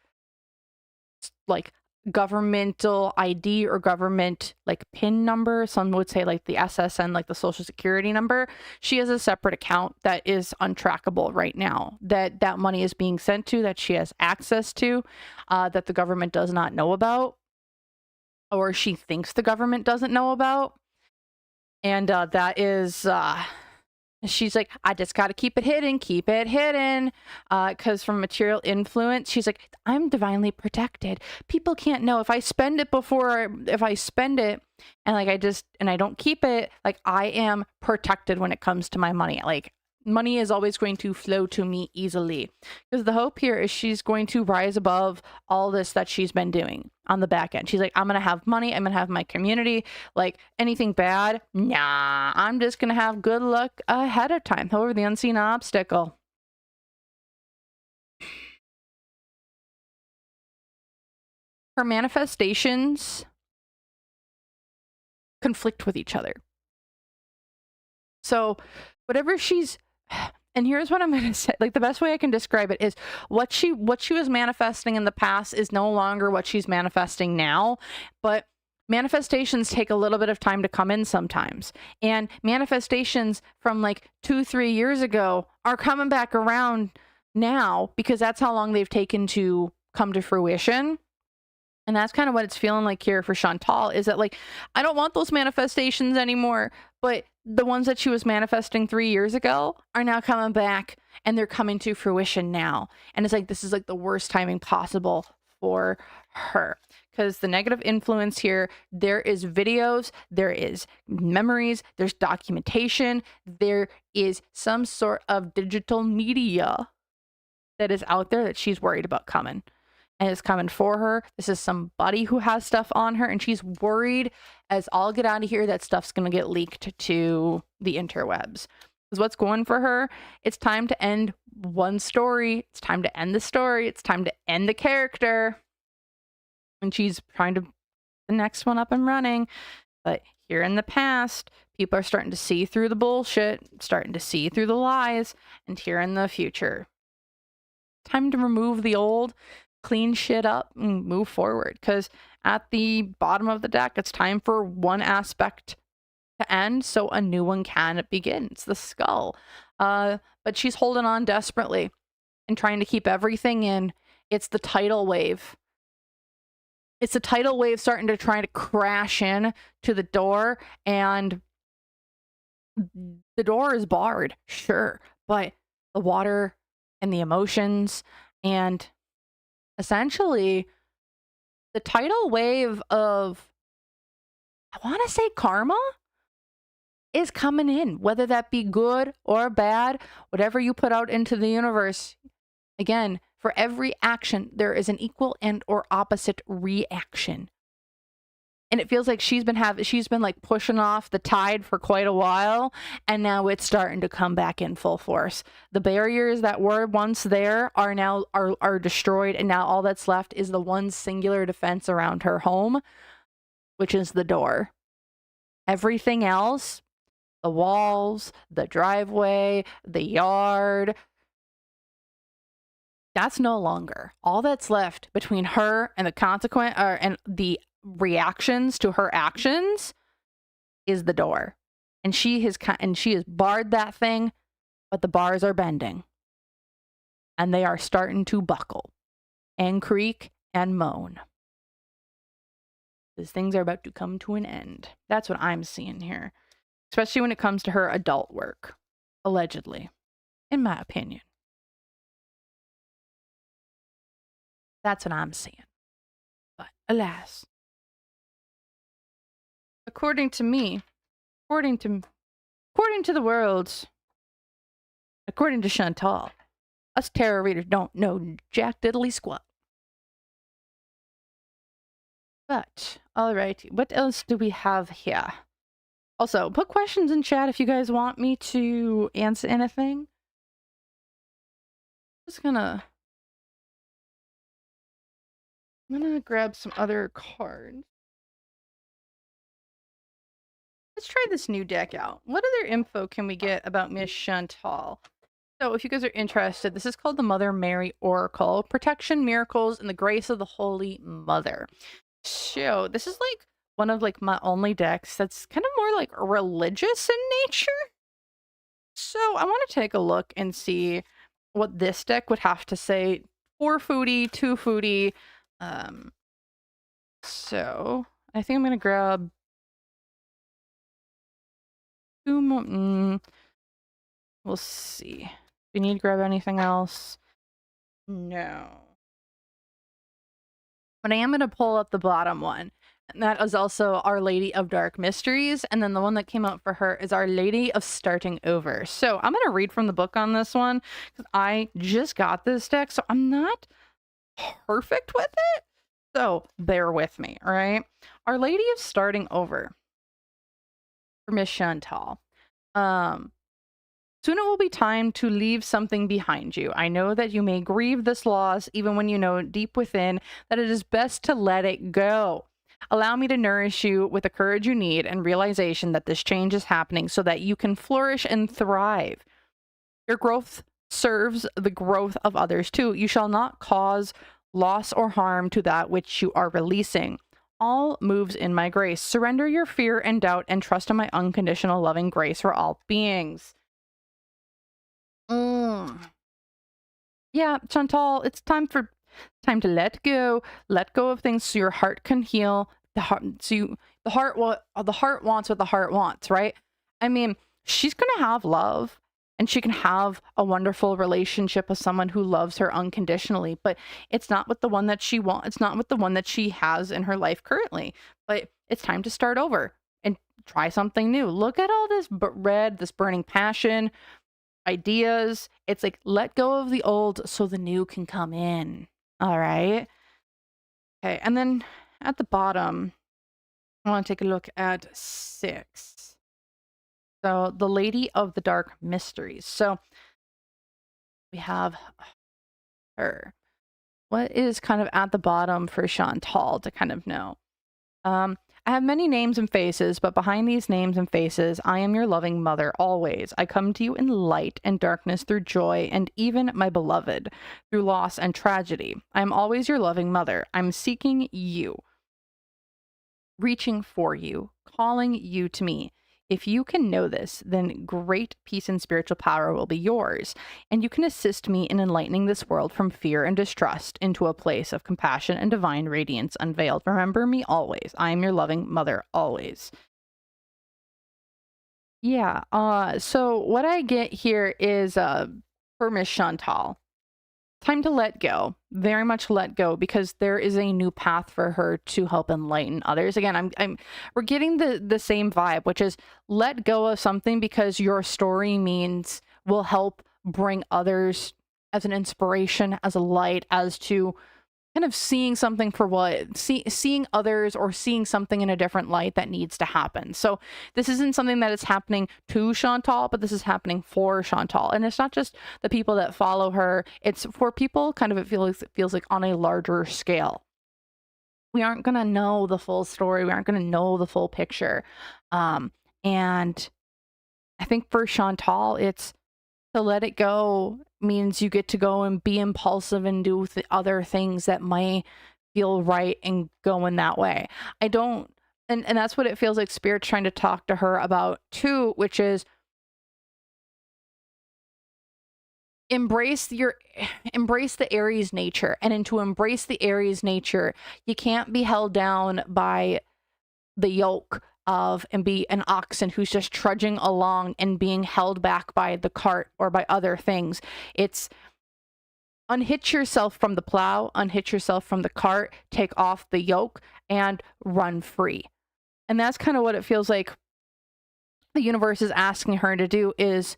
like, governmental ID or government like PIN number. Some would say like the SSN, like the social security number. She has a separate account that is untrackable right now, that money is being sent to, that she has access to, that the government does not know about, or she thinks the government doesn't know about. And that is she's like, I just got to keep it hidden, because from material influence, she's like, I'm divinely protected. People can't know if I spend it and like I don't keep it, like I am protected when it comes to my money. Like, money is always going to flow to me easily, because the hope here is she's going to rise above all this that she's been doing on the back end. She's like, I'm gonna have money, I'm gonna have my community. Like, anything bad, nah, I'm just gonna have good luck ahead of time. However, the unseen obstacle. Her manifestations conflict with each other. So whatever she's, and here's what I'm going to say, like the best way I can describe it is what she was manifesting in the past is no longer what she's manifesting now. But manifestations take a little bit of time to come in sometimes. And manifestations from like 2-3 years ago are coming back around now, because that's how long they've taken to come to fruition. And that's kind of what it's feeling like here for Chantal, is that like, I don't want those manifestations anymore, but the ones that she was manifesting 3 years ago are now coming back, and they're coming to fruition now. And it's like, this is like the worst timing possible for her, because the negative influence here, there is videos, there is memories, there's documentation, there is some sort of digital media that is out there that she's worried about coming. And it's coming for her. This is somebody who has stuff on her, and she's worried as all get out of here that stuff's going to get leaked to the interwebs. Because what's going for her, it's time to end one story. It's time to end the story. It's time to end the character. And she's trying to get the next one up and running. But here in the past, people are starting to see through the bullshit, starting to see through the lies. And here in the future, time to remove the old, clean shit up, and move forward. Because at the bottom of the deck, it's time for one aspect to end so a new one can begin. It's the skull. But she's holding on desperately and trying to keep everything in. It's the tidal wave. It's the tidal wave starting to try to crash in to the door, and the door is barred, sure, but the water and the emotions and essentially the tidal wave of, I want to say, karma is coming in, whether that be good or bad, whatever you put out into the universe. Again, for every action, there is an equal and or opposite reaction. And it feels like she's been like pushing off the tide for quite a while, and now it's starting to come back in full force. The barriers that were once there are now are destroyed, and now all that's left is the one singular defense around her home, which is the door. Everything else, the walls, the driveway, the yard, That's no longer. All that's left between her and the consequent and the reactions to her actions is the door. And she has barred that thing, but the bars are bending. And they are starting to buckle and creak and moan. These things are about to come to an end. That's what I'm seeing here. Especially when it comes to her adult work. Allegedly. In my opinion. That's what I'm seeing. But alas. According to me, according to the world, according to Shantel, us tarot readers don't know jack diddly squat. But, alright, what else do we have here? Also, put questions in chat if you guys want me to answer anything. I'm gonna grab some other cards. Let's try this new deck out. What other info can we get about Miss Shantel? So if you guys are interested, this is called the Mother Mary Oracle. Protection, miracles, and the grace of the Holy Mother. So this is like one of like my only decks that's kind of more like religious in nature. So I want to take a look and see what this deck would have to say for Foodie, to Foodie. So I think I'm going to grab two more. We'll see. Do we need to grab anything else? No. But I am going to pull up the bottom one. And that is also Our Lady of Dark Mysteries. And then the one that came out for her is Our Lady of Starting Over. So I'm going to read from the book on this one. Because I just got this deck. So I'm not perfect with it. So bear with me. All right. Our Lady of Starting Over. For Miss Shantel. Soon it will be time to leave something behind you. I know that you may grieve this loss, even when you know deep within that it is best to let it go. Allow me to nourish you with the courage you need and realization that this change is happening so that you can flourish and thrive. Your growth serves the growth of others too. You shall not cause loss or harm to that which you are releasing. All moves in my grace. Surrender your fear and doubt and trust in my unconditional loving grace for all beings. Yeah, Chantal, it's time to let go of things so your heart can heal. The heart wants what the heart wants, right? I mean, she's gonna have love and she can have a wonderful relationship with someone who loves her unconditionally, but it's not with the one that she wants. It's not with the one that she has in her life currently. But it's time to start over and try something new. Look at all this this burning passion, ideas. It's like, let go of the old so the new can come in. All right. Okay. And then at the bottom, I want to take a look at 6. So the Lady of the Dark Mysteries. So we have her. What is kind of at the bottom for Shantel to kind of know? I have many names and faces, but behind these names and faces, I am your loving mother always. I come to you in light and darkness, through joy and even my beloved, through loss and tragedy. I am always your loving mother. I'm seeking you, reaching for you, calling you to me. If you can know this, then great peace and spiritual power will be yours, and you can assist me in enlightening this world from fear and distrust into a place of compassion and divine radiance unveiled. Remember me always. I am your loving mother always. Yeah, so what I get here is for Miss Shantel. Time to let go, very much let go, because there is a new path for her to help enlighten others. Again, we're getting the same vibe, which is let go of something because your story will help bring others as an inspiration, as a light, as to kind of seeing something for seeing others or seeing something in a different light that needs to happen. So this isn't something that is happening to Shantel, but this is happening for Shantel. And it's not just the people that follow her. It's for people kind of, it feels like on a larger scale. We aren't going to know the full story. We aren't going to know the full picture. And I think for Shantel, it's to let it go means you get to go and be impulsive and do other things that might feel right and go in that way. I don't, and that's what it feels like Spirit's trying to talk to her about too, which is embrace the Aries nature. And to embrace the Aries nature, you can't be held down by the yoke of and be an oxen who's just trudging along and being held back by the cart or by other things. It's unhitch yourself from the plow, unhitch yourself from the cart, take off the yoke, and run free. And that's kind of what it feels like the universe is asking her to do, is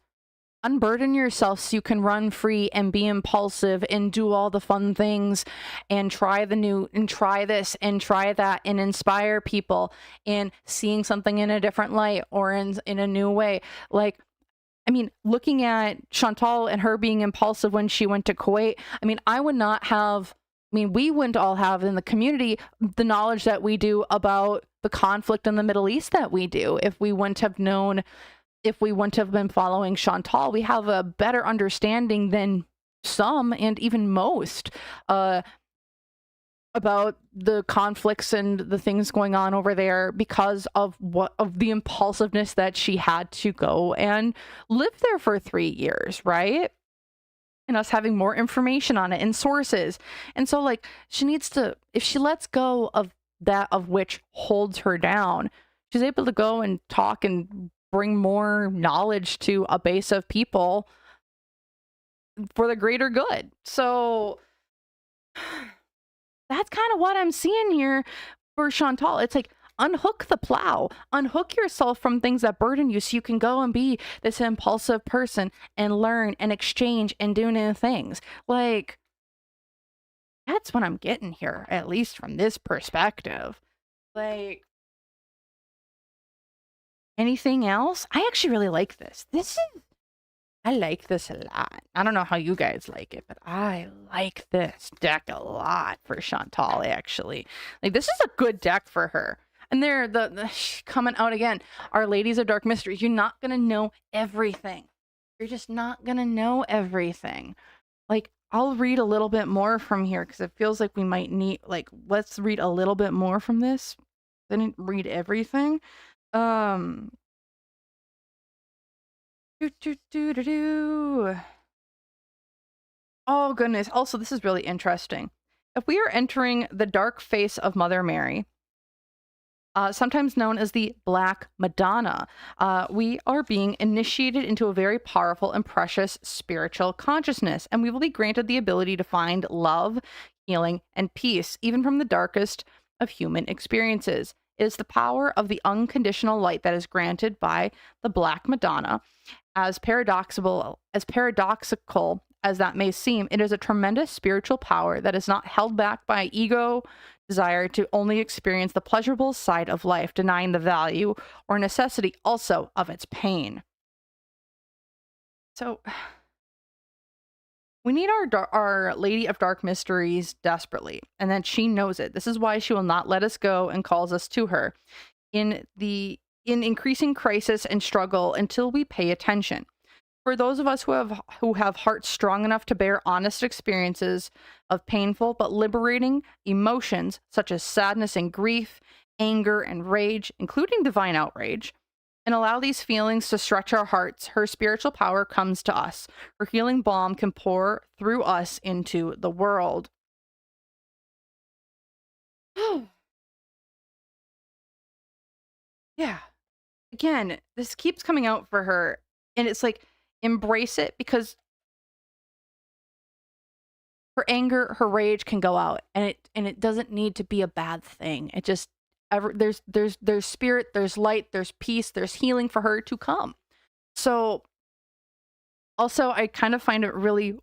unburden yourself so you can run free and be impulsive and do all the fun things and try the new and try this and try that and inspire people and seeing something in a different light or in a new way. Like, I mean, looking at Shantel and her being impulsive when she went to Kuwait, I mean, we wouldn't all have in the community the knowledge that we do about the conflict in the Middle East that we do. If we wouldn't have been following Shantel, we have a better understanding than some and even most about the conflicts and the things going on over there because of the impulsiveness that she had to go and live there for 3 years, right? And us having more information on it and sources. And so like she needs to, if she lets go of that of which holds her down, she's able to go and talk and bring more knowledge to a base of people for the greater good. So that's kind of what I'm seeing here for Shantel. It's like, unhook the plow, unhook yourself from things that burden you so you can go and be this impulsive person and learn and exchange and do new things. Like, that's what I'm getting here, at least from this perspective. Like, anything else? I actually really like this. I like this a lot. I don't know how you guys like it, but I like this deck a lot for Shantel, actually. Like, this is a good deck for her. And they're coming out again. Our Ladies of Dark Mysteries. You're not going to know everything. You're just not going to know everything. Like, I'll read a little bit more from here because it feels like we might need, like, let's read a little bit more from this. I didn't read everything. Oh, goodness. Also, this is really interesting. If we are entering the dark face of Mother Mary, sometimes known as the Black Madonna, we are being initiated into a very powerful and precious spiritual consciousness, and we will be granted the ability to find love, healing, and peace, even from the darkest of human experiences. It is the power of the unconditional light that is granted by the Black Madonna. As paradoxical as that may seem, it is a tremendous spiritual power that is not held back by ego, desire to only experience the pleasurable side of life, denying the value or necessity also of its pain. So we need our Lady of Dark Mysteries desperately, and then she knows it. This is why she will not let us go and calls us to her in increasing crisis and struggle until we pay attention. For those of us who have hearts strong enough to bear honest experiences of painful but liberating emotions such as sadness and grief, anger and rage, including divine outrage, and allow these feelings to stretch our hearts, her spiritual power comes to us. Her healing balm can pour through us into the world. Yeah. Again, this keeps coming out for her, and it's like, embrace it, because her anger, her rage can go out, and it doesn't need to be a bad thing. It just there's spirit, there's light, there's peace, there's healing for her to come. So also, I kind of find it really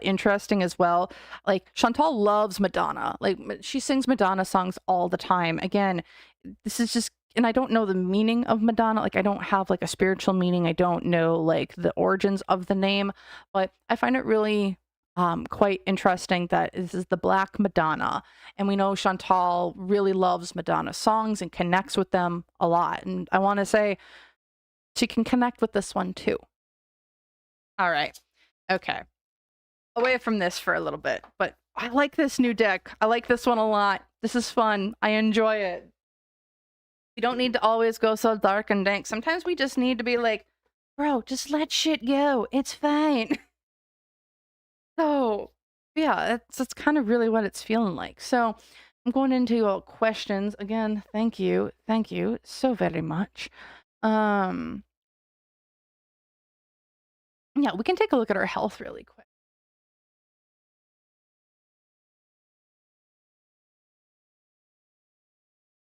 interesting as well. Like, Shantel loves Madonna. Like, she sings Madonna songs all the time. Again, this is just, and I don't know the meaning of Madonna. Like, I don't have like a spiritual meaning. I don't know like the origins of the name, but I find it really quite interesting that this is the Black Madonna. And we know Shantel really loves Madonna songs and connects with them a lot. And I want to say she can connect with this one too. All right. Okay. away from this for a little bit, but I like this new deck. I like this one a lot. This is fun. I enjoy it. We don't need to always go so dark and dank. Sometimes we just need to be like, bro, just let shit go. It's fine. So, yeah, that's kind of really what it's feeling like. So, I'm going into questions again. Thank you so very much. Yeah, we can take a look at her health really quick.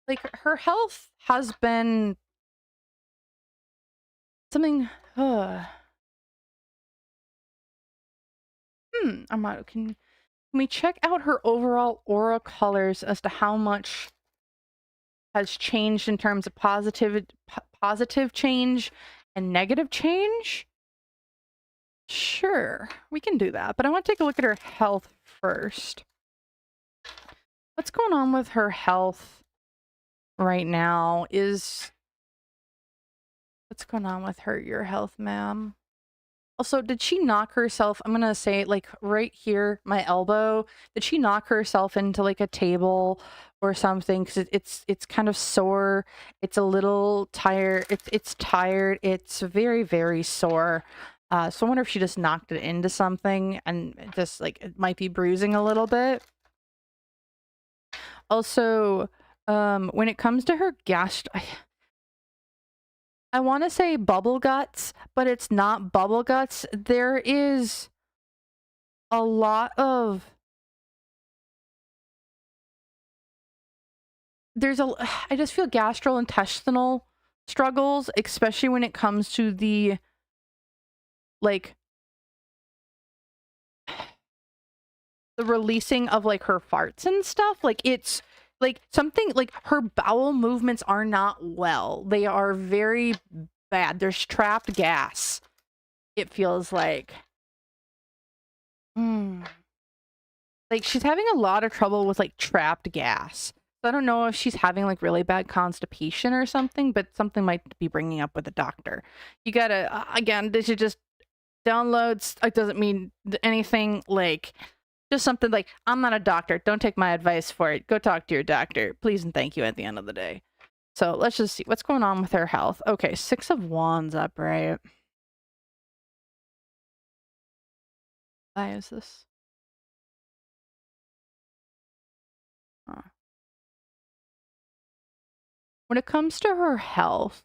Like, her health has been something. Can we check out her overall aura colors as to how much has changed in terms of positive change and negative change? Sure, we can do that, but I want to take a look at her health first. What's going on with her health right now is... What's going on with your health, ma'am? Also, did she knock herself? I'm gonna say, like, right here, my elbow. Did she knock herself into, like, a table or something? Because it's kind of sore. It's a little tired. It's tired. It's very, very sore. So I wonder if she just knocked it into something and just, like, it might be bruising a little bit. Also, when it comes to her I want to say bubble guts, but it's not bubble guts. There is a lot of... I just feel gastrointestinal struggles, especially when it comes to the, like, the releasing of, like, her farts and stuff. Like, it's like something, like, her bowel movements are not well. They are very bad. There's trapped gas, it feels like. Like, she's having a lot of trouble with, like, trapped gas. So I don't know if she's having, like, really bad constipation or something, but something might be bringing up with the doctor. You gotta, again, this is just downloads. It doesn't mean anything, like... Just something like, I'm not a doctor. Don't take my advice for it. Go talk to your doctor. Please and thank you at the end of the day. So let's just see what's going on with her health. Okay, 6 of Wands up, right? Why is this? When it comes to her health,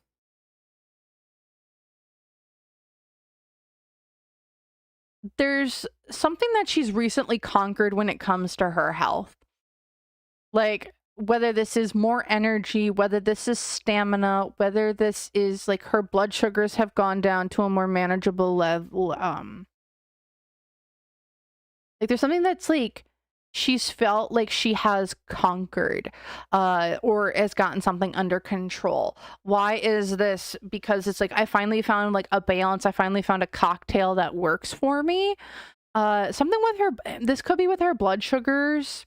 there's something that she's recently conquered when it comes to her health. Like, whether this is more energy, whether this is stamina, whether this is, like, her blood sugars have gone down to a more manageable level. Like, there's something that's, like, she's felt like she has conquered, or has gotten something under control. Why is this? Because it's like, I finally found, like, a balance. I finally found a cocktail that works for me. Something with her, this could be with her blood sugars.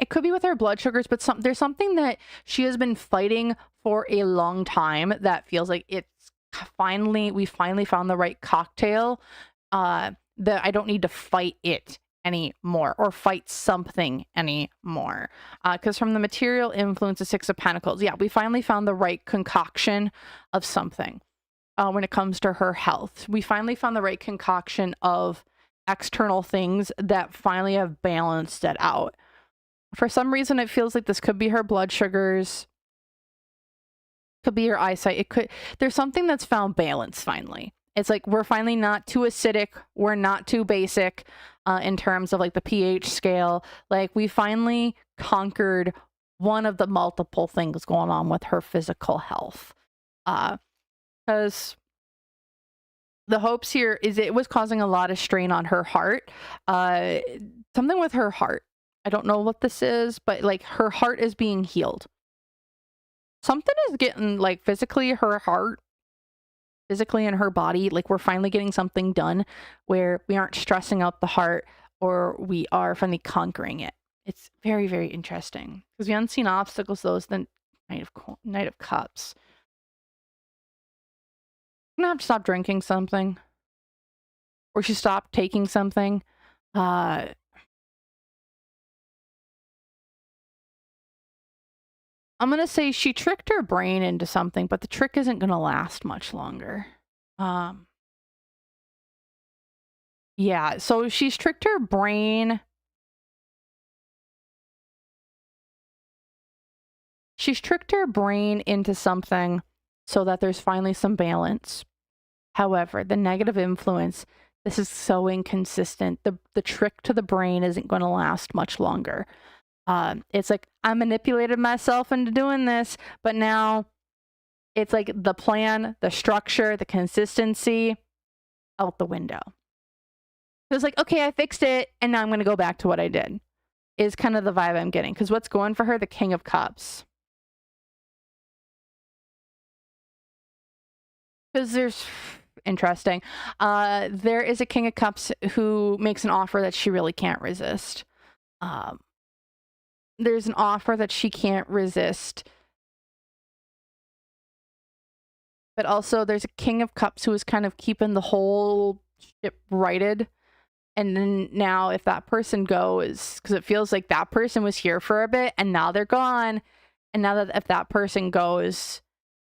It could be with her blood sugars, but there's something that she has been fighting for a long time that feels like we finally found the right cocktail, that I don't need to fight it anymore or fight something anymore. Because from the material influence of 6 of Pentacles, yeah, we finally found the right concoction of something. When it comes to her health, we finally found the right concoction of external things that finally have balanced it out. For some reason, it feels like this could be her blood sugars, could be her eyesight. There's something that's found balance finally. It's like, we're finally not too acidic. We're not too basic, in terms of, like, the pH scale. Like, we finally conquered one of the multiple things going on with her physical health. Because the hopes here is it was causing a lot of strain on her heart. Something with her heart. I don't know what this is, but, like, her heart is being healed. Something is getting, like, physically, her heart, physically in her body, like, we're finally getting something done where we aren't stressing out the heart, or we are finally conquering it. It's very, very interesting. Because the unseen obstacles, though, is the Knight of Cups. gonna have to stop drinking something, or she stopped taking something. I'm gonna say she tricked her brain into something, but the trick isn't gonna last much longer. Yeah, so she's tricked her brain. She's tricked her brain into something so that there's finally some balance. However, the negative influence, this is so inconsistent. The trick to the brain isn't going to last much longer. It's like, I manipulated myself into doing this, but now it's like the plan, the structure, the consistency out the window. It's like, okay, I fixed it, and now I'm going to go back to what I did, is kind of the vibe I'm getting. Because what's going for her? The King of Cups. Because there's... Interesting. There is a King of Cups who makes an offer that she really can't resist. There's an offer that she can't resist. But also there's a King of Cups who is kind of keeping the whole ship righted. And then now if that person goes, because it feels like that person was here for a bit and now they're gone. And now that if that person goes,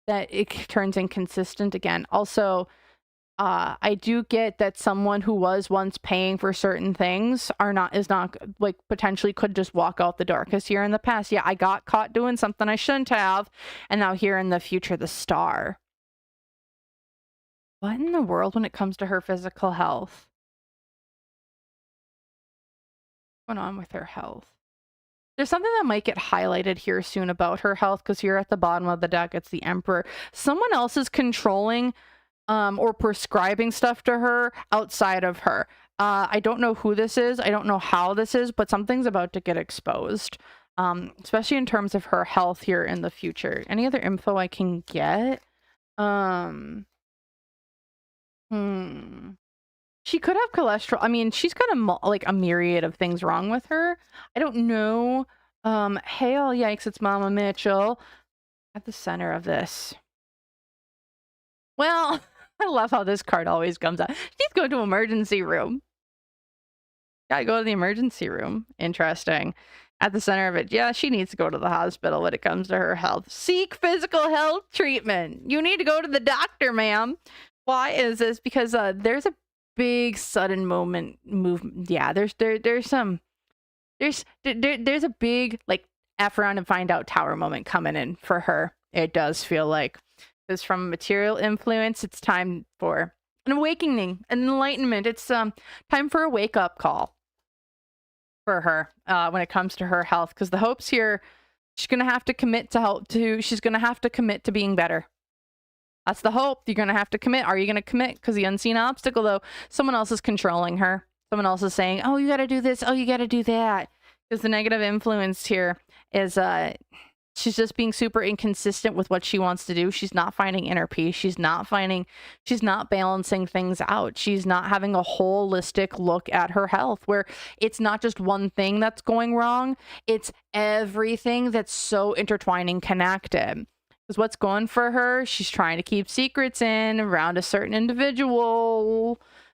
that it turns inconsistent again. Also, I do get that someone who was once paying for certain things is not like potentially could just walk out the door, because here in the past, yeah, I got caught doing something I shouldn't have, and now here in the future, the Star. What in the world when it comes to her physical health? What's going on with her health? There's something that might get highlighted here soon about her health, because here at the bottom of the deck, it's the Emperor. Someone else is controlling or prescribing stuff to her outside of her. I don't know who this is. I don't know how this is, but something's about to get exposed, especially in terms of her health here in the future. Any other info I can get? She could have cholesterol. I mean, she's got like a myriad of things wrong with her. I don't know. Hail, yikes, it's Mama Mitchell at the center of this. Well, I love how this card always comes out. She's going to emergency room. Gotta go to the emergency room. Interesting. At the center of it, yeah, she needs to go to the hospital when it comes to her health. Seek physical health treatment. You need to go to the doctor, ma'am. Why is this? Because there's a big sudden movement. Yeah, there's a big like F around and find out tower moment coming in for her. It does feel like. Because from material influence, it's time for an awakening, an enlightenment. It's time for a wake-up call for her when it comes to her health. Because the hopes here, she's gonna have to commit she's gonna have to commit to being better. That's the hope. You're gonna have to commit. Are you gonna commit? Because the unseen obstacle, though, someone else is controlling her. Someone else is saying, "Oh, you gotta do this. Oh, you gotta do that." Because the negative influence here is she's just being super inconsistent with what she wants to do. She's not finding inner peace. She's not balancing things out. She's not having a holistic look at her health, where it's not just one thing that's going wrong. It's everything that's so intertwined and connected. Because what's going for her, she's trying to keep secrets in around a certain individual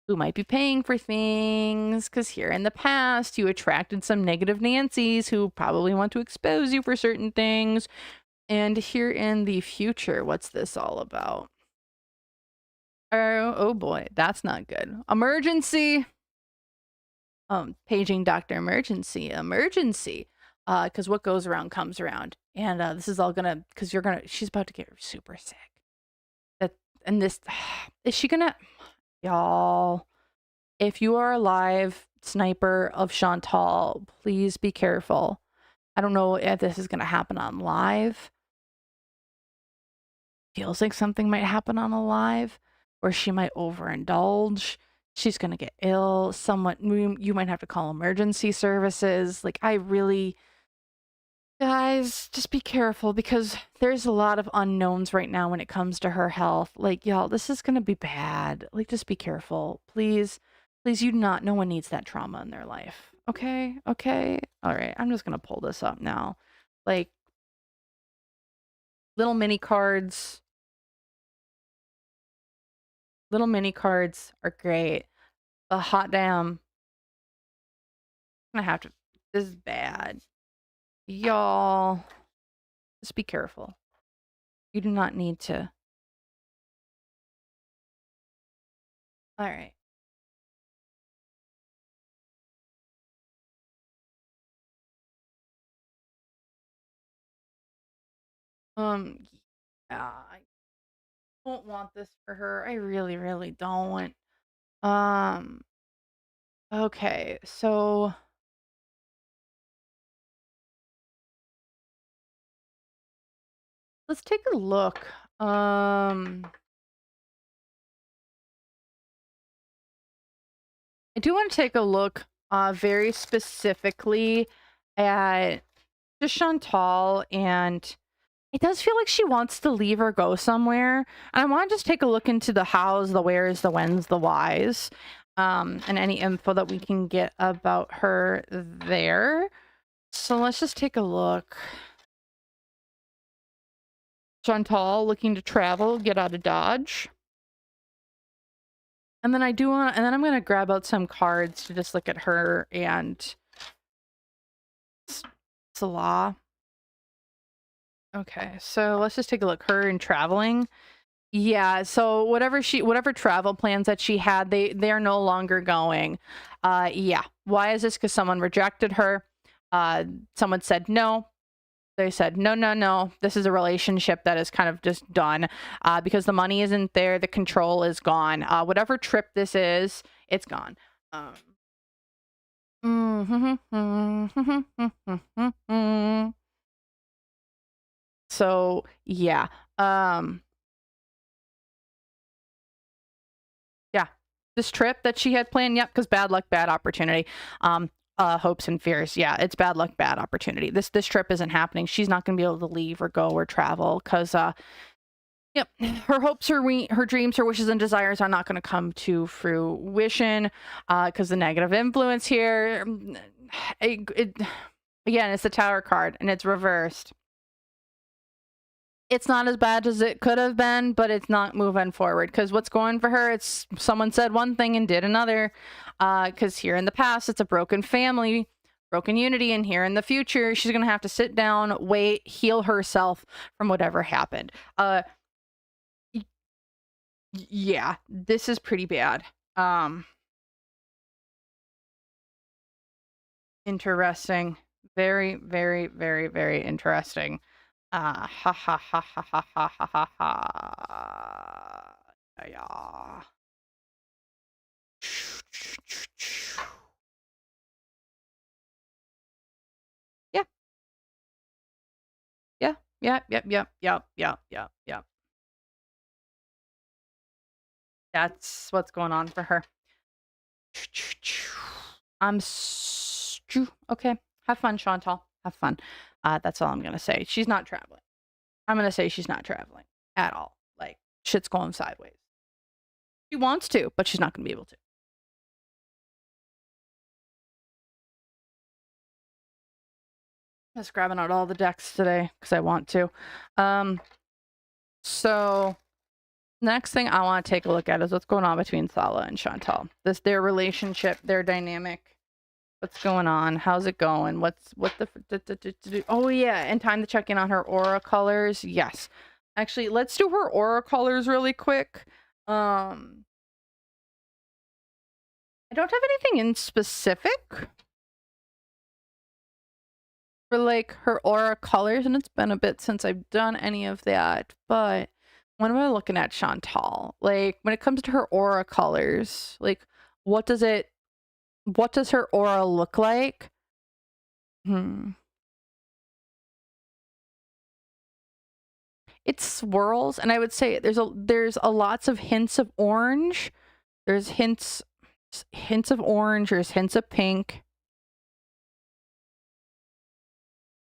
who might be paying for things, because here in the past you attracted some negative Nancys who probably want to expose you for certain things. And here in the future, what's this all about? Oh boy, that's not good. Emergency. Paging Dr. Emergency. Because what goes around comes around. And this is all gonna, because she's about to get super sick. Is she gonna... Y'all, if you are a live sniper of Shantel, please be careful. I don't know if this is going to happen on live. Feels like something might happen on a live, or she might overindulge. She's going to get ill. You might have to call emergency services. Like, guys, just be careful, because there's a lot of unknowns right now when it comes to her health. Like, y'all, this is going to be bad. Like, just be careful. Please, no one needs that trauma in their life. Okay? Okay? All right. I'm just going to pull this up now. Like, little mini cards. Little mini cards are great. The hot damn. I'm gonna have to. This is bad. Y'all, just be careful. You do not need to. All right. Yeah, I don't want this for her. I really, really don't. Okay, so let's take a look. I do want to take a look very specifically at just Chantal, and it does feel like she wants to leave or go somewhere. And I want to just take a look into the hows, the wheres, the whens, the whys, and any info that we can get about her there. So let's just take a look. Chantal looking to travel, get out of Dodge. And then I do want, and then I'm going to grab out some cards to just look at her and Salah. Okay, so let's just take a look. Her and traveling. Yeah, so whatever travel plans that she had, they are no longer going. Yeah. Why is this? Because someone rejected her. Someone said no. They said, no, no, no. This is a relationship that is kind of just done because the money isn't there. The control is gone. Whatever trip this is, it's gone. So, yeah. Yeah. This trip that she had planned, yep, because bad luck, bad opportunity. Hopes and fears. Yeah, it's bad luck, bad opportunity. This trip isn't happening. She's not going to be able to leave or go or travel because yep, her hopes, her dreams, her wishes and desires are not going to come to fruition because the negative influence here, again, it's the Tower card and it's reversed. It's not as bad as it could have been, but it's not moving forward because what's going for her, it's someone said one thing and did another. Because here in the past, it's a broken family, broken unity, and here in the future, she's gonna have to sit down, wait, heal herself from whatever happened. Yeah, this is pretty bad. Interesting. Very, very, very, very interesting. Ha ha ha ha ha ha ha ha ha. Yeah. Yeah. Yeah. Yep. Yep. Yep. Yep. Yep. Yep. Yep. That's what's going on for her. Okay. Have fun, Chantal. Have fun. That's all I'm gonna say. She's not traveling. I'm gonna say she's not traveling at all. Like shit's going sideways. She wants to, but she's not gonna be able to. Just grabbing out all the decks today because I want to. So next thing I want to take a look at is what's going on between Sala and Chantal. Their relationship, their dynamic. What's going on? How's it going? What the oh yeah, and time to check in on her aura colors. Yes. Actually, let's do her aura colors really quick. I don't have anything in specific for like her aura colors, and it's been a bit since I've done any of that, but when am I looking at Chantal? Like when it comes to her aura colors, like what does her aura look like? It swirls, and I would say there's a lots of hints of orange. There's hints of orange, there's hints of pink.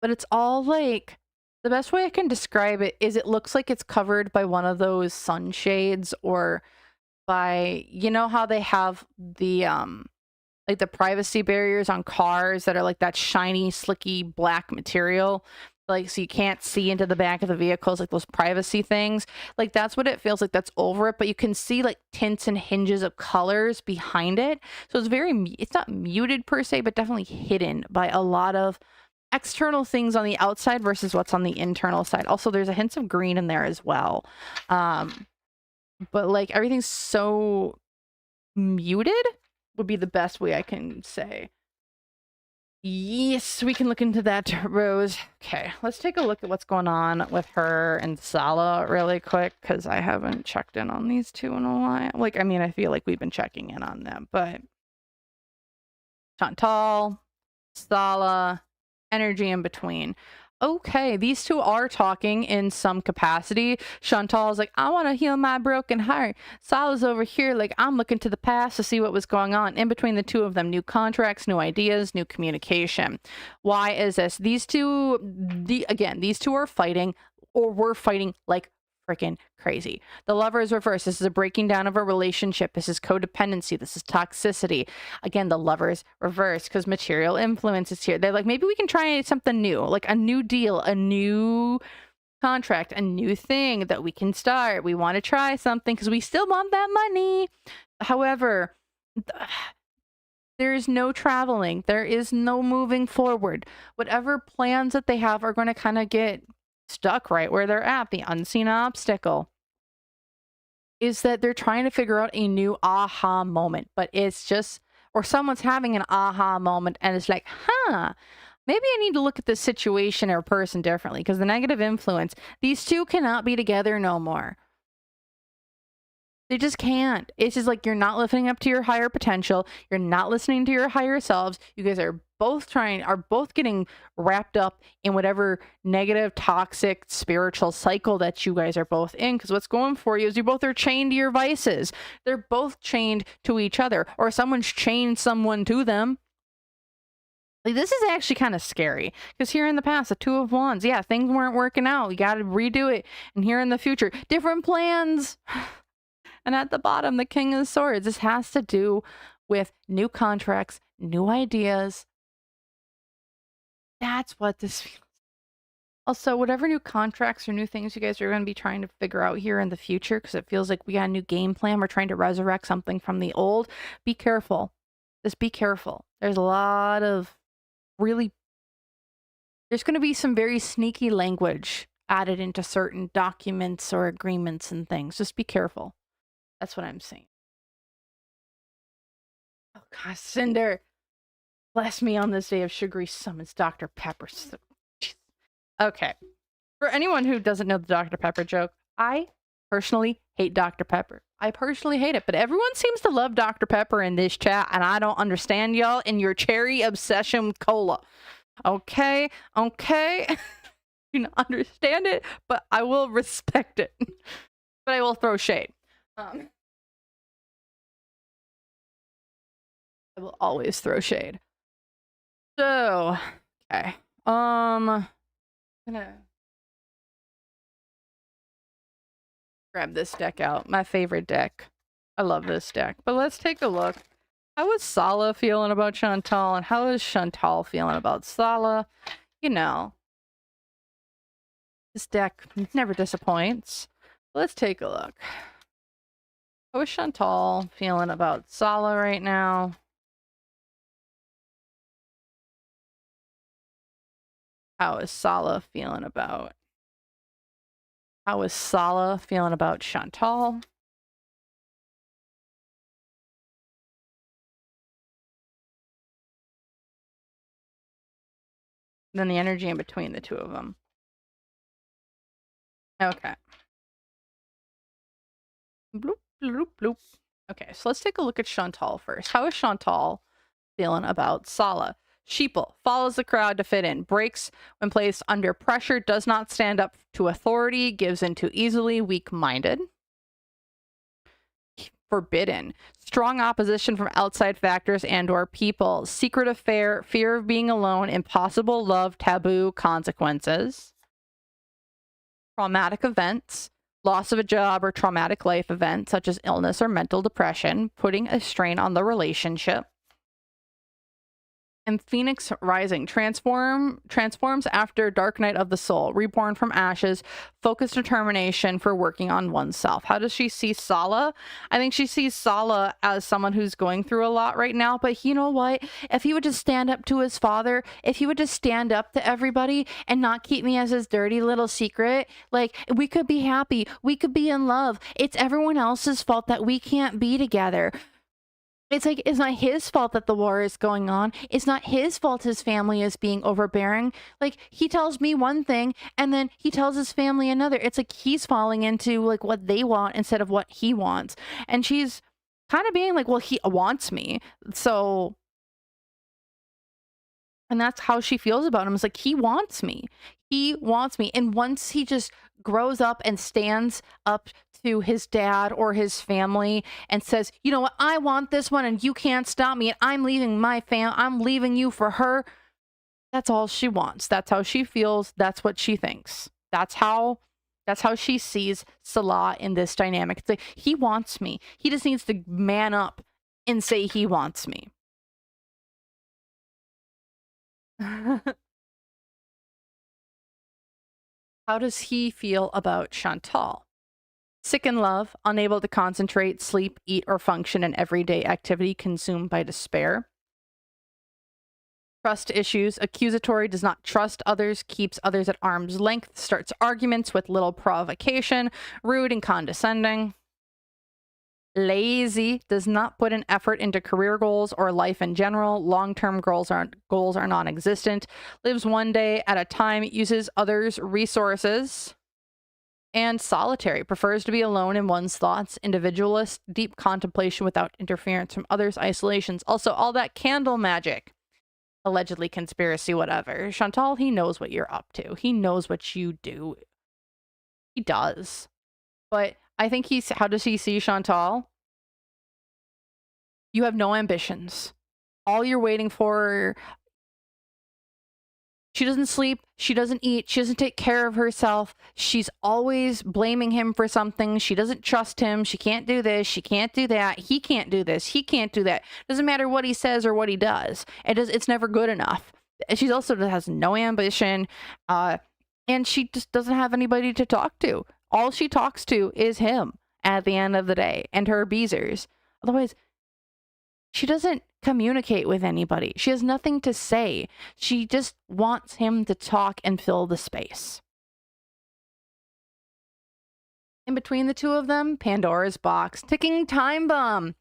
But it's all like, the best way I can describe it is it looks like it's covered by one of those sunshades, or by, you know how they have the like the privacy barriers on cars that are like that shiny, slicky black material. like, so you can't see into the back of the vehicles, like those privacy things. Like, that's what it feels like. That's over it, but you can see like tints and hinges of colors behind it. So it's it's not muted per se, but definitely hidden by a lot of external things on the outside versus what's on the internal side. Also, there's a hint of green in there as well. But like everything's so muted would be the best way I can say. Yes, we can look into that, Rose. Okay, let's take a look at what's going on with her and Sala really quick, because I haven't checked in on these two in a while. Like, I mean, I feel like we've been checking in on them, but Shantel, Sala, energy in between. Okay, these two are talking in some capacity. Chantal's like, I want to heal my broken heart. Sala's over here like, I'm looking to the past to see what was going on. In between the two of them, new contracts, new ideas, new communication. Why is this? These two, these two are fighting, or were fighting like freaking crazy. The lover is reversed. This is a breaking down of a relationship. This is codependency. This is toxicity. Again, the lover is reversed because material influence is here. They're like, maybe we can try something new, like a new deal, a new contract, a new thing that we can start. We want to try something because we still want that money. However, there is no traveling. There is no moving forward. Whatever plans that they have are going to kind of get stuck right where they're at. The unseen obstacle is that they're trying to figure out a new aha moment, but it's just, or someone's having an aha moment and it's like, huh, maybe I need to look at this situation or person differently, because the negative influence, these two cannot be together no more. They just can't. It's just like, you're not living up to your higher potential. You're not listening to your higher selves. You guys are both getting wrapped up in whatever negative, toxic, spiritual cycle that you guys are both in. Because what's going for you is you both are chained to your vices. They're both chained to each other, or someone's chained someone to them. Like, this is actually kind of scary, because here in the past, the Two of Wands, yeah, things weren't working out. You got to redo it. And here in the future, different plans. And at the bottom, the King of Swords. This has to do with new contracts, new ideas. That's what this feels. Also, whatever new contracts or new things you guys are going to be trying to figure out here in the future, because it feels like we got a new game plan. We're trying to resurrect something from the old. Be careful. Just be careful. There's a lot of there's going to be some very sneaky language added into certain documents or agreements and things. Just be careful. That's what I'm saying. Oh gosh, Cinder, bless me on this day of sugary summons Dr. Pepper. Okay. For anyone who doesn't know the Dr. Pepper joke, I personally hate Dr. Pepper. I personally hate it, but everyone seems to love Dr. Pepper in this chat, and I don't understand y'all and your cherry obsession with cola. Okay? Okay? You don't understand it, but I will respect it. But I will throw shade. I will always throw shade. So, okay. I'm gonna grab this deck out. My favorite deck. I love this deck. But let's take a look. How is Sala feeling about Shantel, and how is Shantel feeling about Sala? You know, this deck never disappoints. Let's take a look. How is Shantel feeling about Sala right now? How is Sala feeling about? How is Sala feeling about Shantel? Then the energy in between the two of them. Okay. Bloop, bloop, bloop. Okay, so let's take a look at Shantel first. How is Shantel feeling about Sala? Sheeple follows the crowd to fit in, breaks when placed under pressure, does not stand up to authority, gives in too easily, weak-minded. Forbidden, strong opposition from outside factors and or people, secret affair, fear of being alone, impossible love, taboo, consequences. Traumatic events, loss of a job or traumatic life event such as illness or mental depression, putting a strain on the relationship. And Phoenix Rising transforms after Dark Night of the Soul, reborn from ashes, focused determination for working on oneself. How does she see Sala? I think she sees Sala as someone who's going through a lot right now, but you know what? If he would just stand up to his father, if he would just stand up to everybody and not keep me as his dirty little secret, like, we could be happy, we could be in love. It's everyone else's fault that we can't be together. It's like, it's not his fault that the war is going on. It's not his fault his family is being overbearing. Like, he tells me one thing and then he tells his family another. It's like he's falling into like what they want instead of what he wants. And she's kind of being like, well, he wants me. So, and that's how she feels about him. It's like, he wants me. He wants me. And once he just grows up and stands up to his dad or his family and says, you know what, I want this one and you can't stop me and I'm leaving I'm leaving you for her. That's all she wants. That's how she feels. That's what she thinks. That's how she sees Salah in this dynamic. It's like, he wants me. He just needs to man up and say he wants me. How does he feel about Shantel? Sick in love, unable to concentrate, sleep, eat, or function in everyday activity, consumed by despair. Trust issues, accusatory, does not trust others, keeps others at arm's length, starts arguments with little provocation, rude and condescending. Lazy, does not put an effort into career goals or life in general. Long-term goals are non-existent. Lives one day at a time, uses others' resources. And solitary, prefers to be alone in one's thoughts. Individualist, deep contemplation without interference from others. Isolations. Also, all that candle magic. Allegedly conspiracy, whatever. Shantel, he knows what you're up to. He knows what you do. He does. But I think how does he see Shantel? You have no ambitions. All you're waiting for, she doesn't sleep, she doesn't eat, she doesn't take care of herself. She's always blaming him for something. She doesn't trust him. She can't do this, she can't do that. He can't do this, he can't do that. Doesn't matter what he says or what he does. It's never good enough. She also has no ambition, and she just doesn't have anybody to talk to. All she talks to is him at the end of the day and her beezers. Otherwise, she doesn't communicate with anybody. She has nothing to say. She just wants him to talk and fill the space. In between the two of them, Pandora's box, ticking time bomb.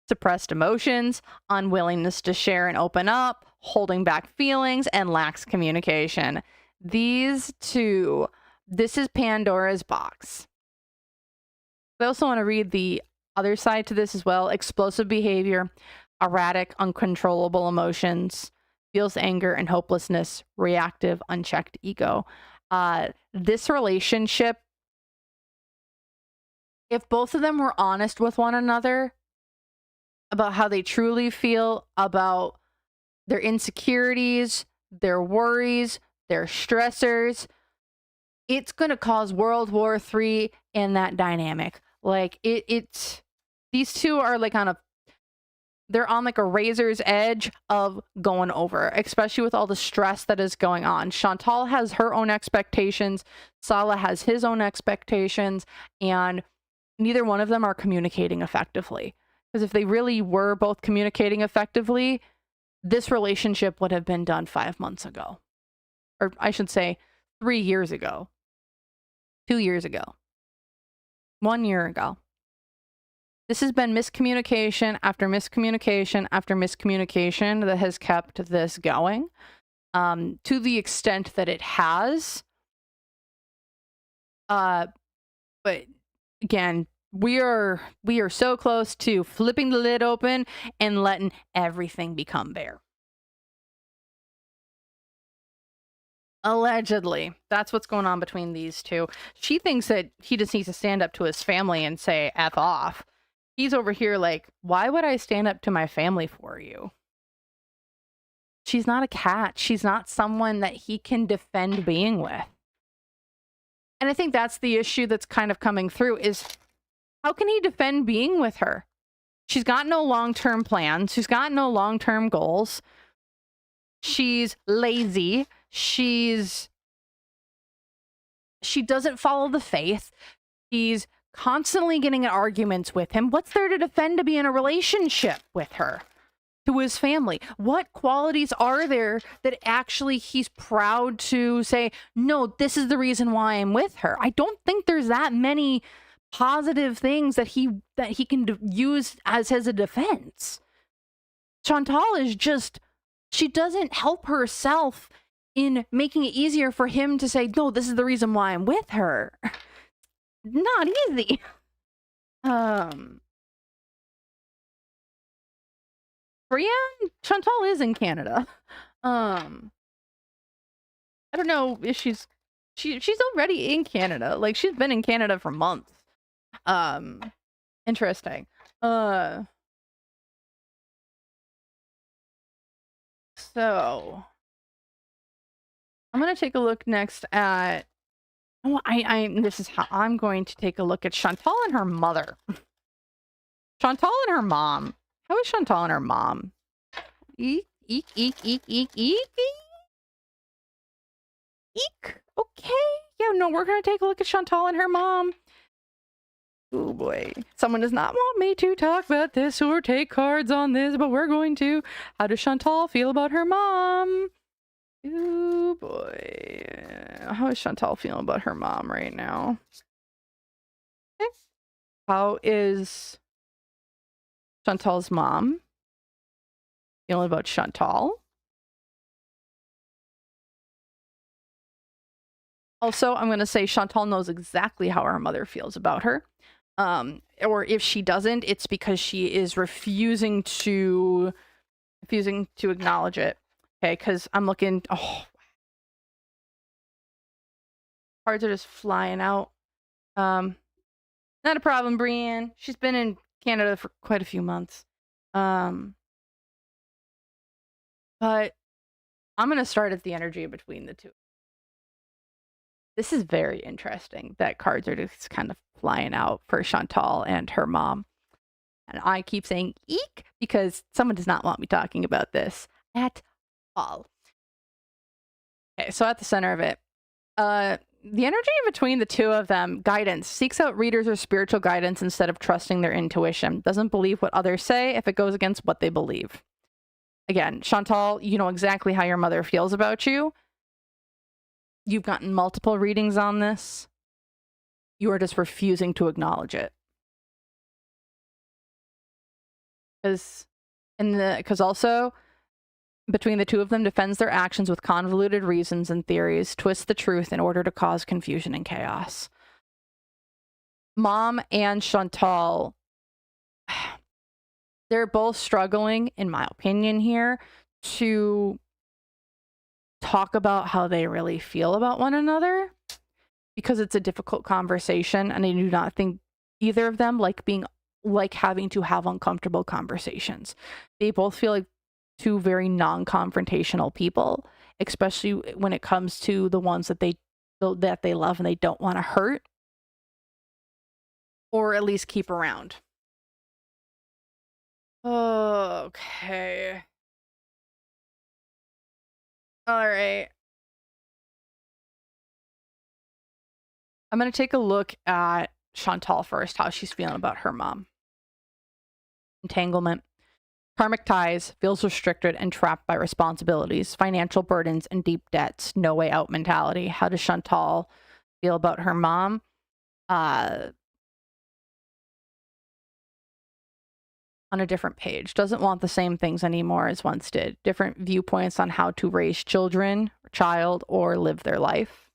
Suppressed emotions, unwillingness to share and open up, holding back feelings, and lacks communication. These two, this is Pandora's box. I also want to read the other side to this as well. Explosive behavior, erratic, uncontrollable emotions, feels anger and hopelessness, reactive, unchecked ego. This relationship, if both of them were honest with one another about how they truly feel about their insecurities, their worries, their stressors, it's going to cause World War III in that dynamic. Like, it's these two are like they're on like a razor's edge of going over, especially with all the stress that is going on. Shantel has her own expectations. Salah has his own expectations, and neither one of them are communicating effectively. Because if they really were both communicating effectively, this relationship would have been done 5 months ago. Or I should say 3 years ago. 2 years ago. 1 year ago. This has been miscommunication after miscommunication after miscommunication that has kept this going. To the extent that it has. But again, we are so close to flipping the lid open and letting everything become bare. Allegedly. That's what's going on between these two. She thinks that he just needs to stand up to his family and say F off. He's over here like, why would I stand up to my family for you? She's not a cat. She's not someone that he can defend being with. And I think that's the issue that's kind of coming through is, how can he defend being with her? She's got no long-term plans. She's got no long-term goals. She's lazy. She doesn't follow the faith. She's constantly getting in arguments with him. What's there to defend to be in a relationship with her? To his family? What qualities are there that actually he's proud to say, no, this is the reason why I'm with her? I don't think there's that many positive things that he can use as a defense. Shantel is just, she doesn't help herself in making it easier for him to say, no, this is the reason why I'm with her. Not easy. Brienne, Shantel is in Canada. I don't know if she's already in Canada. Like, she's been in Canada for months. Interesting. So I'm gonna take a look next at, this is how I'm going to take a look at Shantel and her mother. Shantel and her mom. How is Shantel and her mom? Eek, eek, eek, eek, eek, eek, eek. Okay. Yeah, no, we're gonna take a look at Shantel and her mom. Oh boy. Someone does not want me to talk about this or take cards on this, but we're going to. How does Shantel feel about her mom? Oh boy. How is Shantel feeling about her mom right now? Okay. How is Chantal's mom feeling about Shantel? Also, I'm going to say Shantel knows exactly how her mother feels about her. Or if she doesn't, it's because she is refusing to acknowledge it. Okay, because I'm looking. Oh, cards are just flying out. Not a problem, Brienne. She's been in Canada for quite a few months. But I'm gonna start at the energy between the two. This is very interesting that cards are just kind of flying out for Shantel and her mom. And I keep saying eek because someone does not want me talking about this at all. Okay, so at the center of it, the energy between the two of them, guidance, seeks out readers or spiritual guidance instead of trusting their intuition, doesn't believe what others say if it goes against what they believe. Again, Shantel, you know exactly how your mother feels about you. You've gotten multiple readings on this. You are just refusing to acknowledge it. Because also, between the two of them, defends their actions with convoluted reasons and theories, twists the truth in order to cause confusion and chaos. Mom and Shantel, they're both struggling, in my opinion here, to talk about how they really feel about one another, because it's a difficult conversation, and I do not think either of them like having to have uncomfortable conversations. They both feel like two very non-confrontational people, especially when it comes to the ones that they love and they don't want to hurt, or at least keep around. Okay. All right. I'm going to take a look at Shantel first, how she's feeling about her mom. Entanglement. Karmic ties, feels restricted and trapped by responsibilities, financial burdens, and deep debts. No way out mentality. How does Shantel feel about her mom? On a different page. Doesn't want the same things anymore as once did. Different viewpoints on how to raise child, or live their life.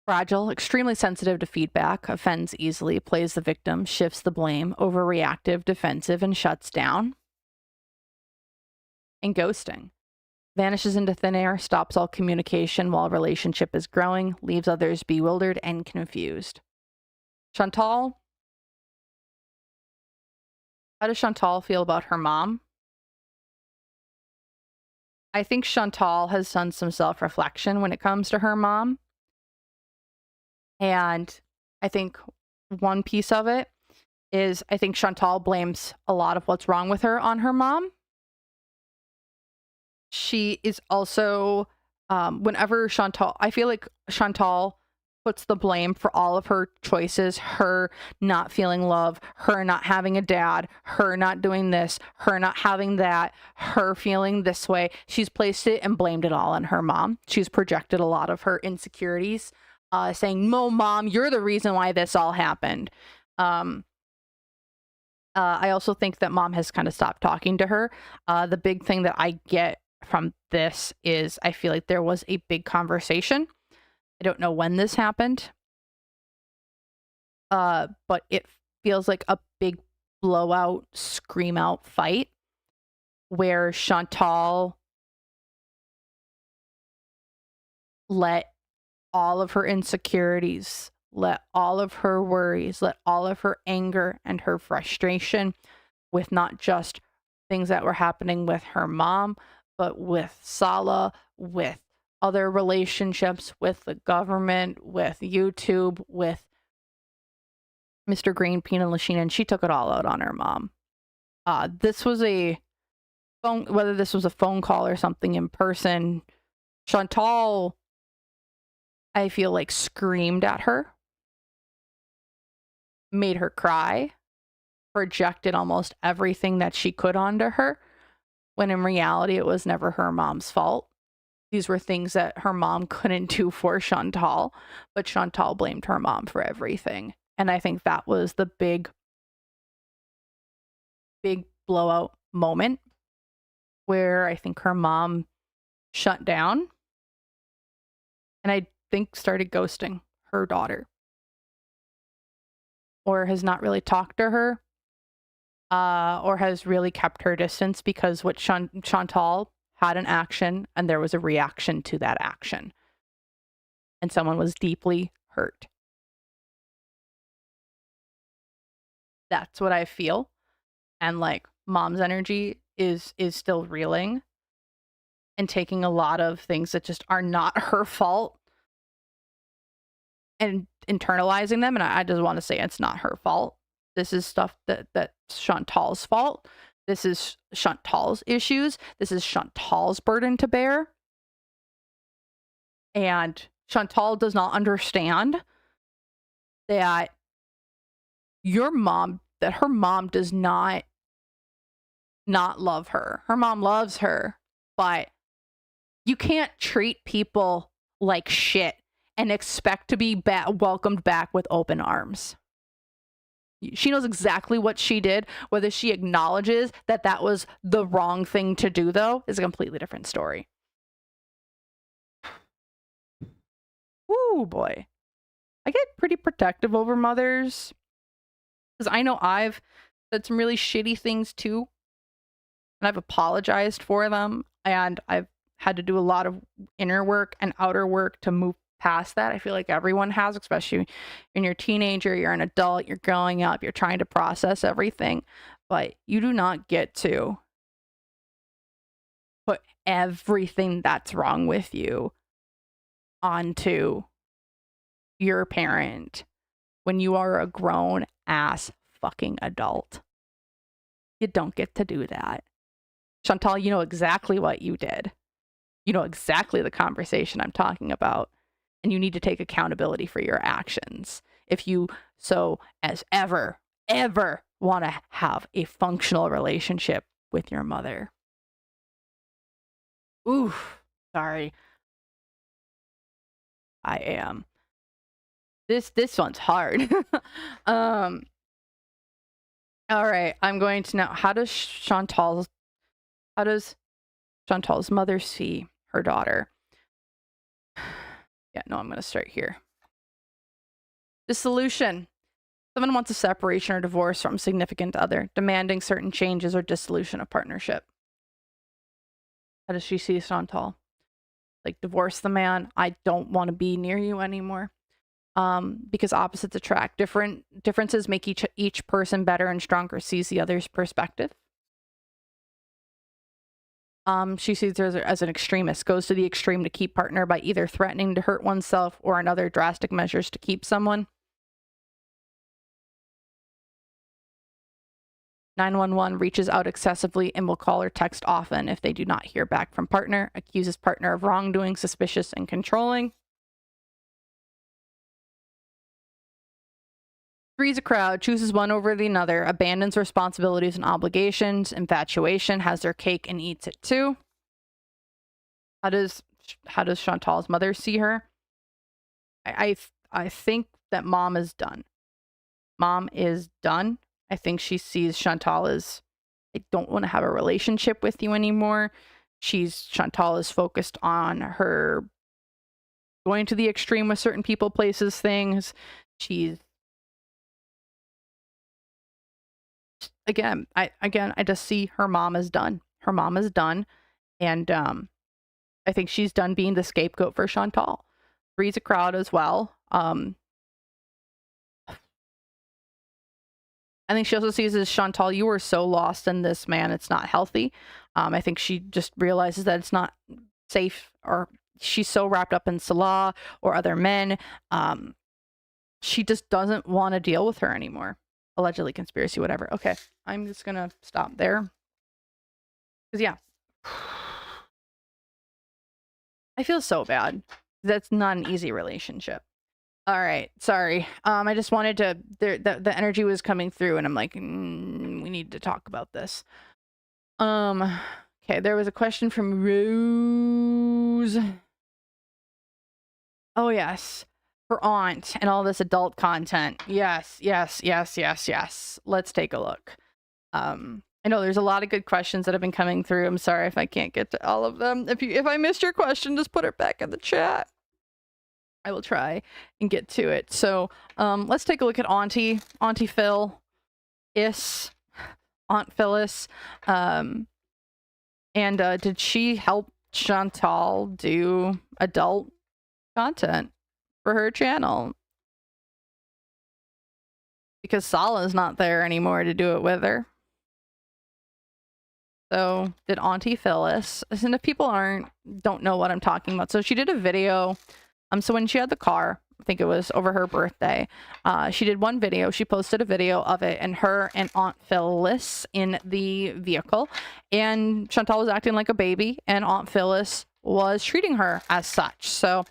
Fragile, extremely sensitive to feedback, offends easily, plays the victim, shifts the blame, overreactive, defensive, and shuts down. And ghosting. Vanishes into thin air, stops all communication while relationship is growing, leaves others bewildered and confused. Shantel? How does Shantel feel about her mom? I think Shantel has done some self-reflection when it comes to her mom. And I think one piece of it is I think Shantel blames a lot of what's wrong with her on her mom. She is also, whenever Shantel, I feel like Shantel puts the blame for all of her choices, her not feeling love, her not having a dad, her not doing this, her not having that, her feeling this way. She's placed it and blamed it all on her mom. She's projected a lot of her insecurities, saying, "No, mom, you're the reason why this all happened." I also think that mom has kind of stopped talking to her. The big thing that I get from this is I feel like there was a big conversation. I don't know when this happened, but it feels like a big blowout, scream out fight where Shantel let all of her insecurities, let all of her worries, let all of her anger and her frustration with not just things that were happening with her mom, but with Sala, with other relationships, with the government, with YouTube, with Mr. Greenpeen and Lashina, and she took it all out on her mom. This was a phone, whether this was a phone call or something in person, Shantel, I feel like, screamed at her, made her cry, projected almost everything that she could onto her, when in reality it was never her mom's fault. These were things that her mom couldn't do for Shantel, but Shantel blamed her mom for everything. And I think that was the big blowout moment where I think her mom shut down and I think started ghosting her daughter, or has not really talked to her, or has really kept her distance, because what Shantel had an action and there was a reaction to that action, and someone was deeply hurt. That's what I feel. And like, mom's energy is still reeling and taking a lot of things that just are not her fault and internalizing them. And I just want to say it's not her fault. This is stuff that's Shantel's fault. This is Shantel's issues. This is Shantel's burden to bear. And Shantel does not understand that her mom does not love her. Her mom loves her, but you can't treat people like shit and expect to be welcomed back with open arms. She knows exactly what she did. Whether she acknowledges that that was the wrong thing to do, though, is a completely different story. Ooh, boy. I get pretty protective over mothers, because I know I've said some really shitty things too, and I've apologized for them, and I've had to do a lot of inner work and outer work to move past that. I feel like everyone has, especially when you're a teenager, you're an adult, you're growing up, you're trying to process everything, but you do not get to put everything that's wrong with you onto your parent when you are a grown ass fucking adult. You don't get to do that. Shantel, you know exactly what you did. You know exactly the conversation I'm talking about. And you need to take accountability for your actions if you so as ever want to have a functional relationship with your mother. Oof, sorry. I am. This one's hard. All right, I'm going to now, how does Chantal's mother see her daughter? Yeah, no, I'm going to start here. Dissolution. Someone wants a separation or divorce from a significant other, demanding certain changes or dissolution of partnership. How does she see Chantal? Like, divorce the man. I don't want to be near you anymore. Because opposites attract. Differences make each person better and stronger. Sees the other's perspective. She sees her as an extremist, goes to the extreme to keep partner by either threatening to hurt oneself or another drastic measures to keep someone. 911 reaches out excessively and will call or text often if they do not hear back from partner. Accuses partner of wrongdoing, suspicious and controlling. Three's a crowd, chooses one over the other, abandons responsibilities and obligations. Infatuation, has their cake and eats it too. How does Chantal's mother see her? I think that mom is done. Mom is done. I think she sees Chantal as, I don't want to have a relationship with you anymore. Chantal is focused on her going to the extreme with certain people, places, things. I just see her mom is done. Her mom is done. And I think she's done being the scapegoat for Chantal. Three's a crowd as well. I think she also sees as Chantal, you were so lost in this man, it's not healthy. I think she just realizes that it's not safe, or she's so wrapped up in Salah or other men. She just doesn't want to deal with her anymore. Allegedly conspiracy, whatever. Okay, I'm just gonna stop there. Because, yeah. I feel so bad. That's not an easy relationship. All right, sorry. I just wanted to, the energy was coming through and I'm like, we need to talk about this. Okay, there was a question from Rose. Oh, yes. Her aunt and all this adult content. Yes. Let's take a look. I know there's a lot of good questions that have been coming through. I'm sorry if I can't get to all of them. If I missed your question, just put it back in the chat. I will try and get to it. So let's take a look at Auntie Phil, Aunt Phyllis. And did she help Chantal do adult content for her channel? Because Salah's not there anymore to do it with her. So did Auntie Phyllis, and if people don't know what I'm talking about, so she did a video. So when she had the car, I think it was over her birthday, she did one video. She posted a video of it and her and Aunt Phyllis in the vehicle, and Chantal was acting like a baby and Aunt Phyllis was treating her as such. So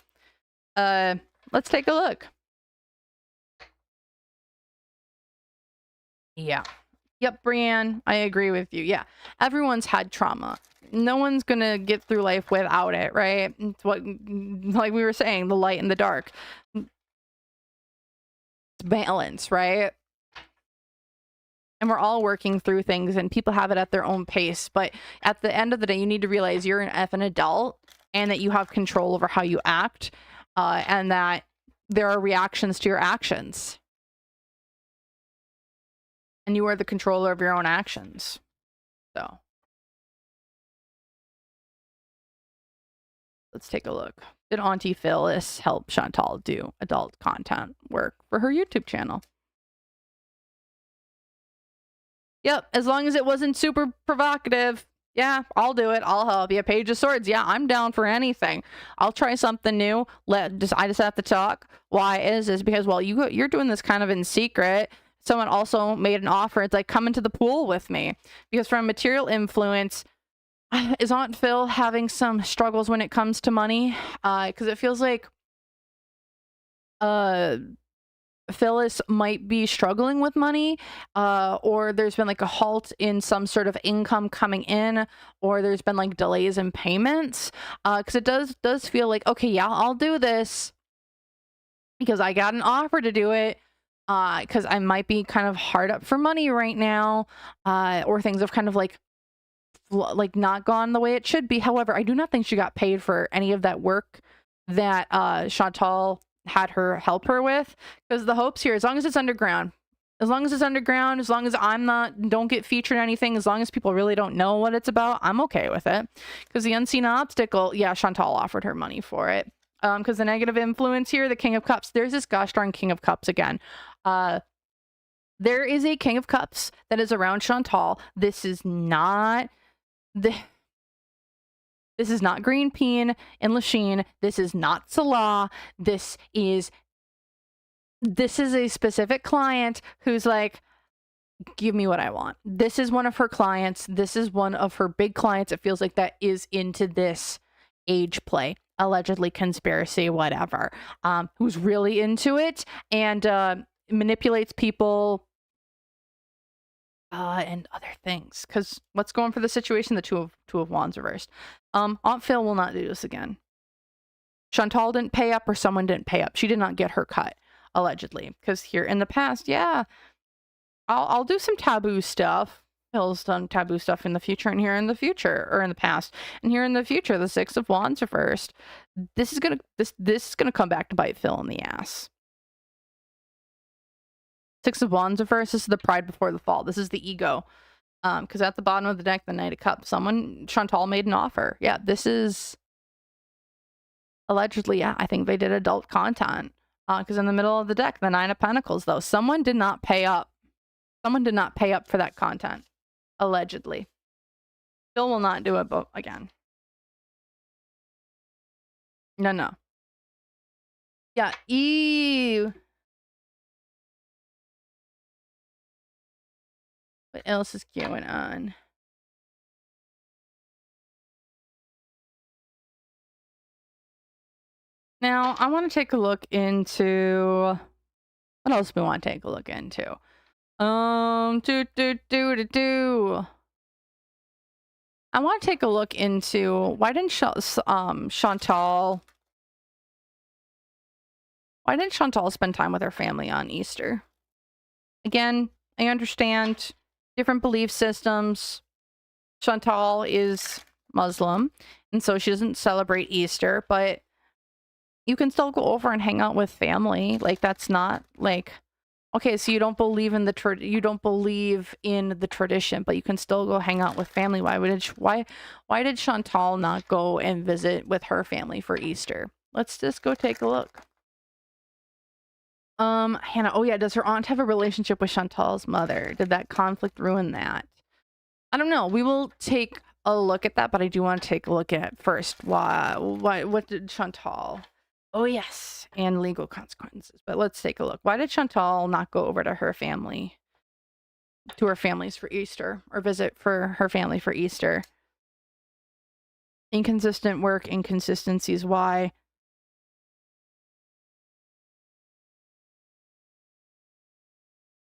let's take a look. Yeah. Yep, Brienne, I agree with you. Yeah, everyone's had trauma. No one's gonna get through life without it, right? It's what, like we were saying, the light and the dark. It's balance, right? And we're all working through things and people have it at their own pace. But at the end of the day, you need to realize you're an effing adult and that you have control over how you act, and that there are reactions to your actions. And you are the controller of your own actions. So let's take a look. Did Auntie Phyllis help Chantal do adult content work for her YouTube channel? Yep, as long as it wasn't super provocative. Yeah, I'll do it. I'll help you. Page of Swords. Yeah, I'm down for anything. I'll try something new. I just have to talk. Why is because, well, you're doing this kind of in secret. Someone also made an offer. It's like, come into the pool with me. Because from material influence, is Aunt Phil having some struggles when it comes to money? Because it feels like Phyllis might be struggling with money, or there's been like a halt in some sort of income coming in, or there's been like delays in payments. Because it does feel like, okay, yeah, I'll do this because I got an offer to do it. Because I might be kind of hard up for money right now, or things have kind of like not gone the way it should be. However, I do not think she got paid for any of that work that Chantal had her help her with, because the hopes here, as long as it's underground, as long as I don't get featured in anything, as long as people really don't know what it's about, I'm okay with it. Because the unseen obstacle, yeah, Chantal offered her money for it. Because the negative influence here, the King of Cups, there's this gosh darn King of Cups again. There is a King of Cups that is around Chantal. This is not Green Peen and Lachine. This is not Salah. This is a specific client who's like, give me what I want. This is one of her clients. This is one of her big clients. It feels like that is into this age play, allegedly conspiracy, whatever, who's really into it and manipulates people and other things. Because what's going for the situation? The two of wands reversed. Aunt Phil will not do this again. Shantel didn't pay up, or someone didn't pay up. She did not get her cut, allegedly. Because here in the past, yeah, I'll do some taboo stuff. Phil's done taboo stuff in the future, and here in the future, or in the past, and here in the future, the Six of Wands reversed. This is gonna come back to bite Phil in the ass. Six of Wands reversed. This is the pride before the fall. This is the ego. Because at the bottom of the deck, the Knight of Cups, Chantal made an offer. Yeah, this is allegedly, yeah, I think they did adult content. Because in the middle of the deck, the Nine of Pentacles, though, someone did not pay up. Someone did not pay up for that content, allegedly. Phil will not do it again. No. Yeah, ew. What else is going on? Now, I want to take a look into... What else do we want to take a look into? I want to take a look into why didn't Shantel spend time with her family on Easter? Again, I understand different belief systems. Chantal is Muslim, and so she doesn't celebrate Easter, but you can still go over and hang out with family. Like, that's not like, okay, so you don't believe in the tradition, but you can still go hang out with family. Why did Chantal not go and visit with her family for Easter? Let's just go take a look. Hannah, oh yeah, does her aunt have a relationship with Chantal's mother? Did that conflict ruin that? I don't know. We will take a look at that, but I do want to take a look at first what did Chantal... Oh, yes, and legal consequences. But let's take a look. Why did Chantal not go over to her family, to her families for Easter, or visit for her family for Easter? Inconsistent work, inconsistencies. Why?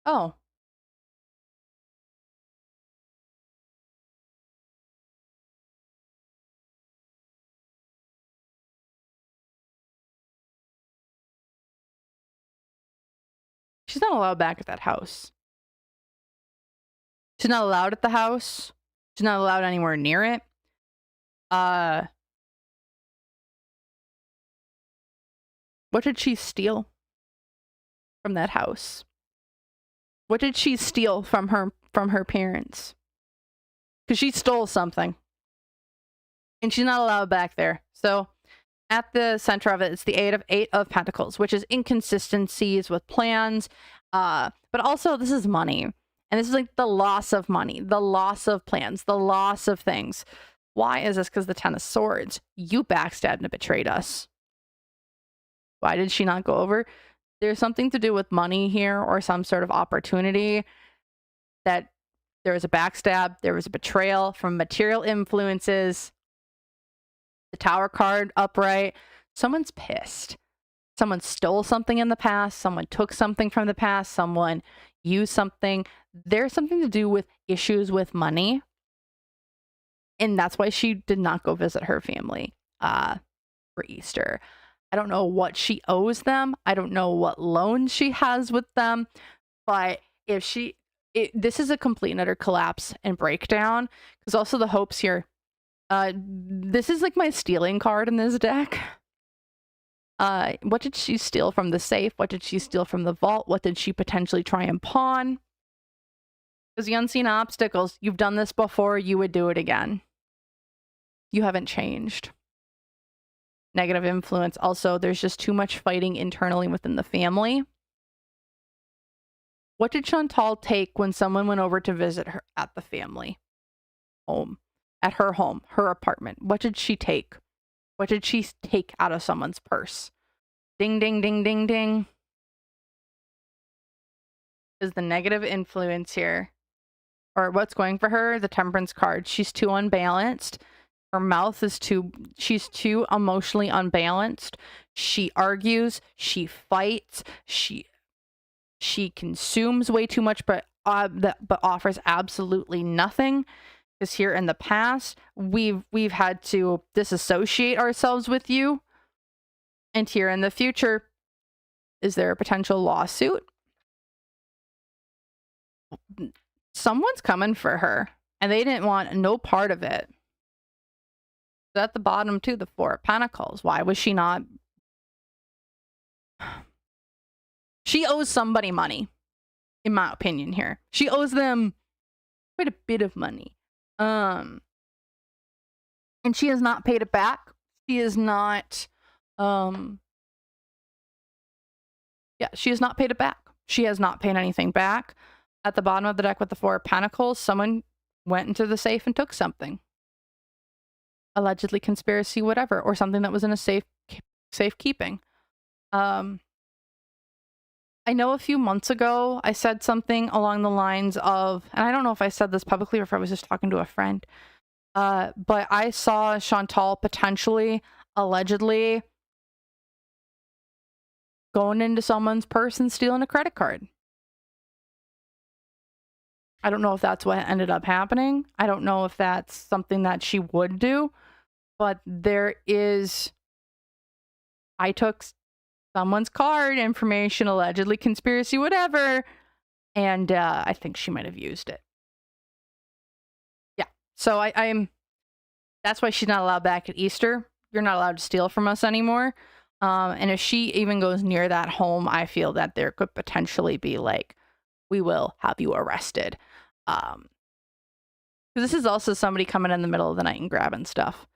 Oh. She's not allowed back at that house. She's not allowed at the house. She's not allowed anywhere near it. What did she steal from that house? What did she steal from her parents? Because she stole something. And she's not allowed back there. So at the center of it, it's the Eight of Pentacles, which is inconsistencies with plans. But also, this is money. And this is like the loss of money, the loss of plans, the loss of things. Why is this? Because the Ten of Swords. You backstabbed and betrayed us. Why did she not go over? There's something to do with money here, or some sort of opportunity, that there was a backstab, there was a betrayal from material influences. The Tower card upright. Someone's pissed. Someone stole something in the past. Someone took something from the past. Someone used something. There's something to do with issues with money. And that's why she did not go visit her family for Easter. I don't know what she owes them. I don't know what loans she has with them. But if this is a complete and utter collapse and breakdown. Because also the hopes here. This is like my stealing card in this deck. What did she steal from the safe? What did she steal from the vault? What did she potentially try and pawn? Because the unseen obstacles, you've done this before, you would do it again. You haven't changed. Negative influence. Also, there's just too much fighting internally within the family. What did Chantal take when someone went over to visit her at the family home? At her home, her apartment. What did she take? What did she take out of someone's purse? Ding, ding, ding, ding, ding. is the negative influence here. Or what's going for her? The Temperance card. She's too unbalanced. Her mouth is she's too emotionally unbalanced. She argues, she fights, she consumes way too much, but offers absolutely nothing. Because here in the past, we've had to disassociate ourselves with you. And here in the future, is there a potential lawsuit? Someone's coming for her, and they didn't want no part of it. At the bottom too, the Four of Pentacles. Why was she not? She owes somebody money, in my opinion here. She owes them quite a bit of money. And she has not paid it back. She is not, yeah, she has not paid it back. She has not paid anything back. At the bottom of the deck with the Four of Pentacles, someone went into the safe and took something. Allegedly conspiracy, whatever, or something that was in a safekeeping. I know a few months ago, I said something along the lines of, and I don't know if I said this publicly or if I was just talking to a friend, but I saw Shantel potentially, allegedly, going into someone's purse and stealing a credit card. I don't know if that's what ended up happening. I don't know if that's something that she would do, but there is, I took someone's card information, allegedly conspiracy, whatever, and I think she might have used it. Yeah, so I'm, that's why she's not allowed back at Easter. You're not allowed to steal from us anymore. And if she even goes near that home, I feel that there could potentially be like, we will have you arrested. This is also somebody coming in the middle of the night and grabbing stuff.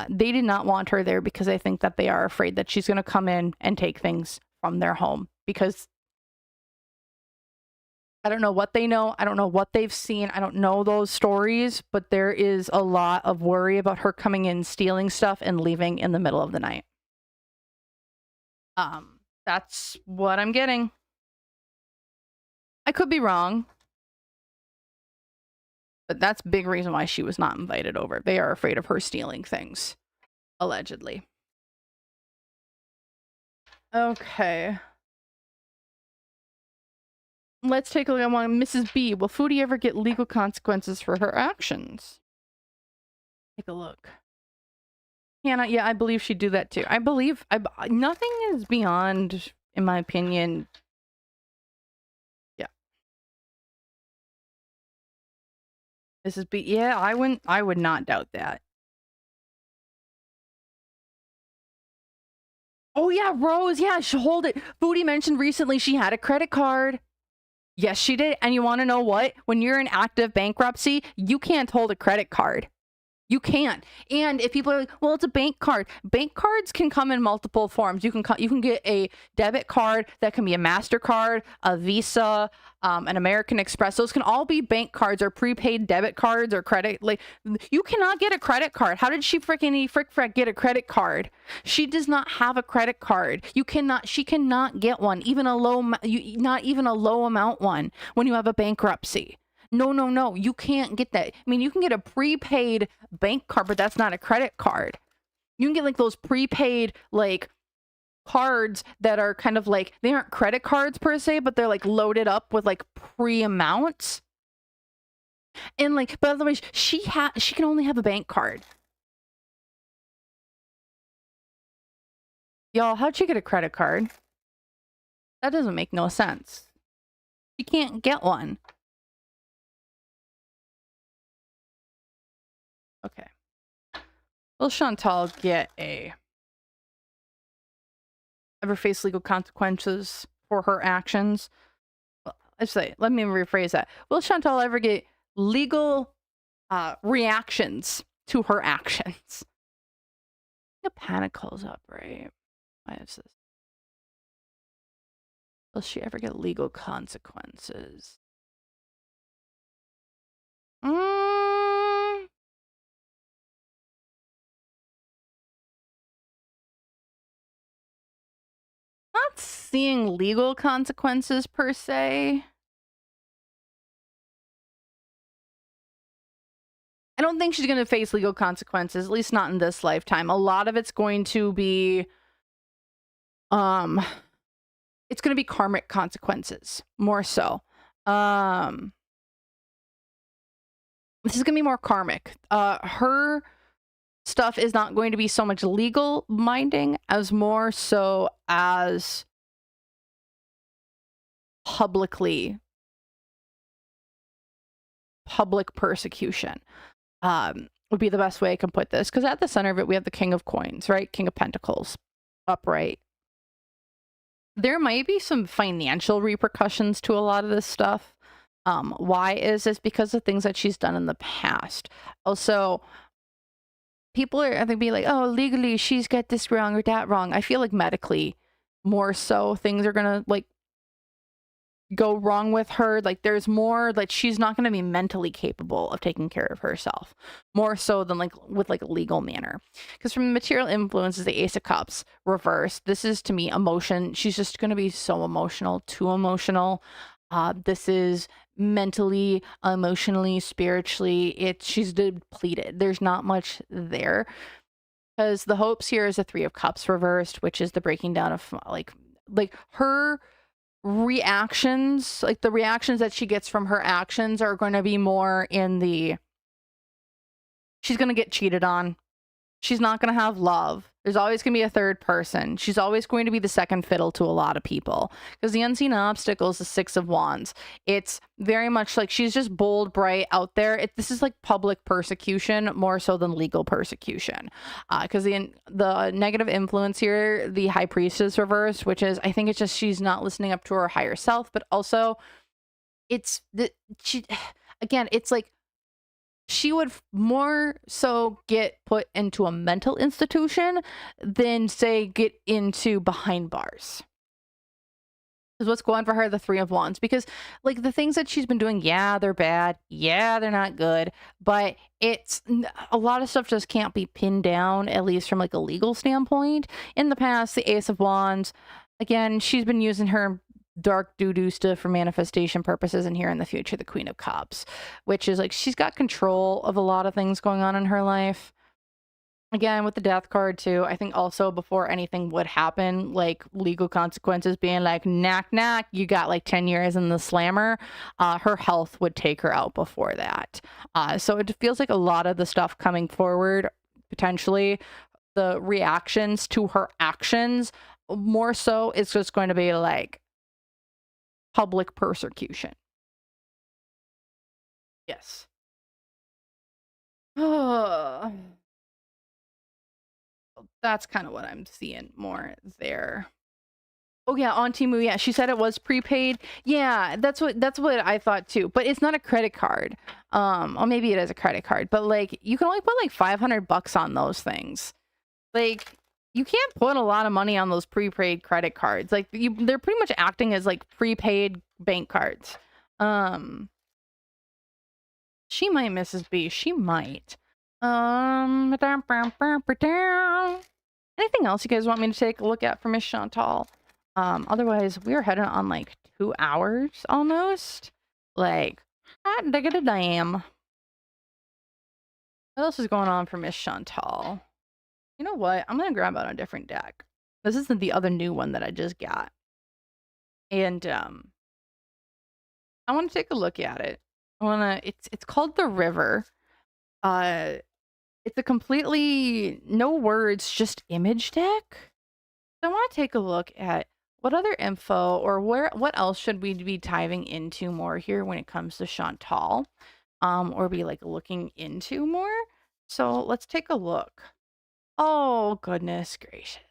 They did not want her there because I think that they are afraid that she's going to come in and take things from their home, because I don't know what they know. I don't know what they've seen. I don't know those stories, but there is a lot of worry about her coming in, stealing stuff, and leaving in the middle of the night. That's what I'm getting. I could be wrong, but that's a big reason why she was not invited over. They are afraid of her stealing things, allegedly. Okay. Let's take a look at one. Mrs. B. Will Foodie ever get legal consequences for her actions? Take a look. Hannah, yeah, I believe she'd do that too. I believe nothing is beyond, in my opinion. Yeah. Mrs. B. Yeah, I would not doubt that. Oh yeah, Rose. Yeah, she hold it. Foodie mentioned recently she had a credit card. Yes, she did. And you want to know what? When you're in active bankruptcy, you can't hold a credit card. You can't. And if people are like, well, it's a bank card. Bank cards can come in multiple forms. You can get a debit card that can be a MasterCard, a Visa, an American Express. Those can all be bank cards or prepaid debit cards or credit. Like, you cannot get a credit card. How did she frick get a credit card? She does not have a credit card. She cannot get one, even not even a low amount one when you have a bankruptcy. No. You can't get that. I mean, you can get a prepaid bank card, but that's not a credit card. You can get like those prepaid like cards that are kind of like, they aren't credit cards per se, but they're like loaded up with like pre-amounts. And like, but otherwise, she can only have a bank card. Y'all, how'd she get a credit card? That doesn't make no sense. She can't get one. Okay. Will Shantel get ever face legal consequences for her actions? Well, let me rephrase that. Will Shantel ever get legal reactions to her actions? The Pentacles up, right? Why is this? Will she ever get legal consequences? Not seeing legal consequences per se. don't think she's going to face legal consequences, at least not in this lifetime. A lot of it's going to be it's going to be karmic consequences more so. This is going to be more karmic. Her stuff is not going to be so much legal minding as more so as public persecution. Would be the best way I can put this, because at the center of it we have the King of Coins, right? King of Pentacles, upright. There might be some financial repercussions to a lot of this stuff. Why is this? Because of things that she's done in the past. Also, people are, I think, be like, oh, legally she's got this wrong or that wrong. I feel like medically more so things are gonna like go wrong with her. Like there's more, like she's not going to be mentally capable of taking care of herself more so than like with like a legal manner. Because from the material influences, the Ace of Cups reversed, this is to me emotion. She's just going to be so emotional, too emotional. This is mentally, emotionally, spiritually, she's depleted. There's not much there, because the hopes here is the Three of Cups reversed, which is the breaking down of like her reactions, like the reactions that she gets from her actions are going to be more in the, she's going to get cheated on. She's not going to have love. There's always going to be a third person. She's always going to be the second fiddle to a lot of people, because the unseen obstacle is the Six of Wands. It's very much like she's just bold, bright, out there. This is like public persecution more so than legal persecution, because the negative influence here, the High Priestess reversed, which is, I think it's just she's not listening up to her higher self, but also it's again, it's like she would more so get put into a mental institution than, say, get into behind bars. Is what's going for her, the Three of Wands. Because, like, the things that she's been doing, yeah, they're bad. Yeah, they're not good. But it's, a lot of stuff just can't be pinned down, at least from, like, a legal standpoint. In the past, the Ace of Wands, again, she's been using her dark doo-doo stuff for manifestation purposes, and here in the future the Queen of Cups, which is like she's got control of a lot of things going on in her life. Again, with the Death card too, I think also before anything would happen, like legal consequences being like, knack knack, you got like 10 years in the slammer, her health would take her out before that. So it feels like a lot of the stuff coming forward, potentially the reactions to her actions, more so it's just going to be like public persecution. Yes. That's kind of what I'm seeing more there. Oh yeah, on Temu, yeah, she said it was prepaid. Yeah, that's what I thought too. But it's not a credit card. Or maybe it is a credit card, but like you can only put like $500 on those things. Like you can't put a lot of money on those prepaid credit cards. Like they're pretty much acting as like prepaid bank cards. She might, Mrs. B. She might. Anything else you guys want me to take a look at for Miss Shantel? Otherwise, we're heading on like 2 hours almost. Like, hot diggity damn. What else is going on for Miss Shantel? You know what? I'm gonna grab out a different deck. This isn't the other new one that I just got. And I want to take a look at it. It's called The River. It's a completely no words, just image deck. So I want to take a look at what other info or what else should we be diving into more here when it comes to Shantel, or be like looking into more. So let's take a look. Oh, goodness gracious.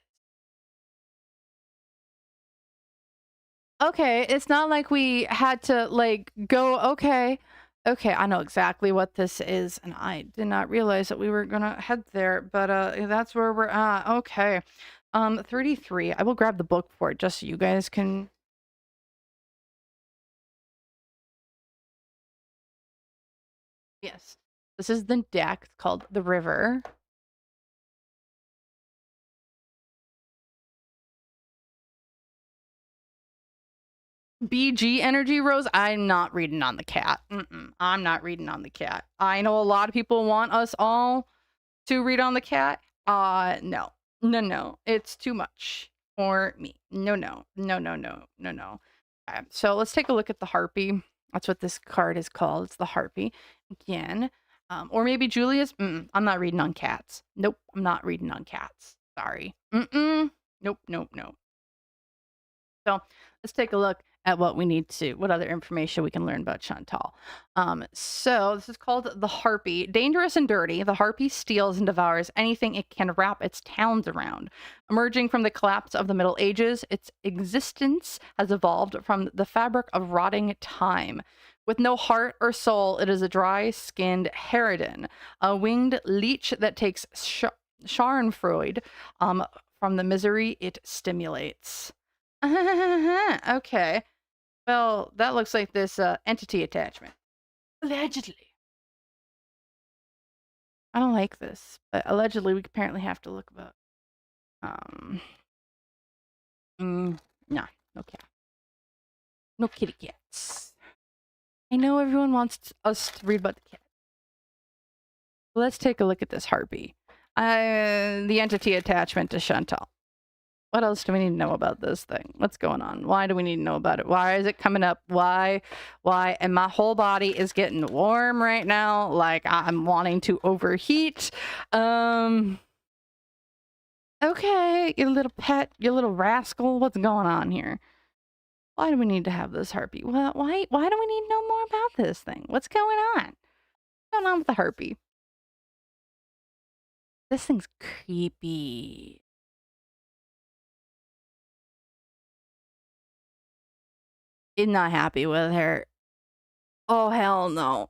Okay, it's not like we had to like go, okay, I know exactly what this is, and I did not realize that we were gonna head there, but that's where we're at. Okay. 33. I will grab the book for it just so you guys can. Yes. This is the deck. It's called The River. BG energy, Rose. I'm not reading on the cat. I'm not reading on the cat. I know a lot of people want us all to read on the cat. No. No. It's too much for me. No. So let's take a look at the harpy. That's what this card is called. It's the harpy. Again. Or maybe Julius. I'm not reading on cats. Nope. I'm not reading on cats. Sorry. Nope. So let's take a look at what other information we can learn about Shantel. So this is called the harpy. Dangerous and dirty, the harpy steals and devours anything it can wrap its talons around. Emerging from the collapse of the Middle Ages, its existence has evolved from the fabric of rotting time. With no heart or soul, it is a dry-skinned harridan, a winged leech that takes Schadenfreude from the misery it stimulates. Okay. Well, that looks like this entity attachment. Allegedly. I don't like this, but allegedly we apparently have to look about. No, no cat. No kitty cats. I know everyone wants us to read about the cat. Let's take a look at this harpy. The entity attachment to Shantel. What else do we need to know about this thing? What's going on? Why do we need to know about it? Why is it coming up? Why? And my whole body is getting warm right now. Like I'm wanting to overheat. Okay, you little pet, you little rascal. What's going on here? Why do we need to have this harpy? Well, why do we need to know more about this thing? What's going on? What's going on with the harpy? This thing's creepy. I'm not happy with her. Oh, hell no.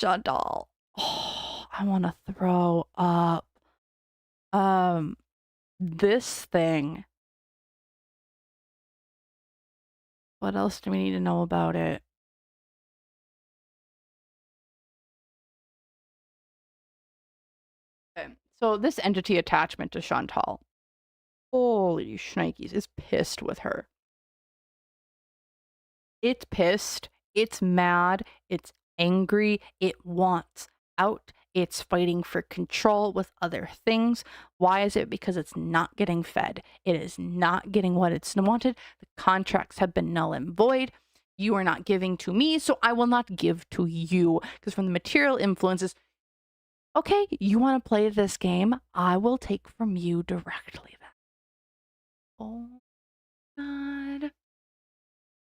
Shantel. Oh, I want to throw up. This thing. What else do we need to know about it? Okay. So this entity attachment to Shantel. Holy shnikes, is pissed with her. It's pissed. It's mad. It's angry. It wants out. It's fighting for control with other things. Why is it? Because it's not getting fed. It is not getting what it's wanted. The contracts have been null and void. You are not giving to me, so I will not give to you. Because from the material influences, okay, you want to play this game, I will take from you directly then. Oh, God.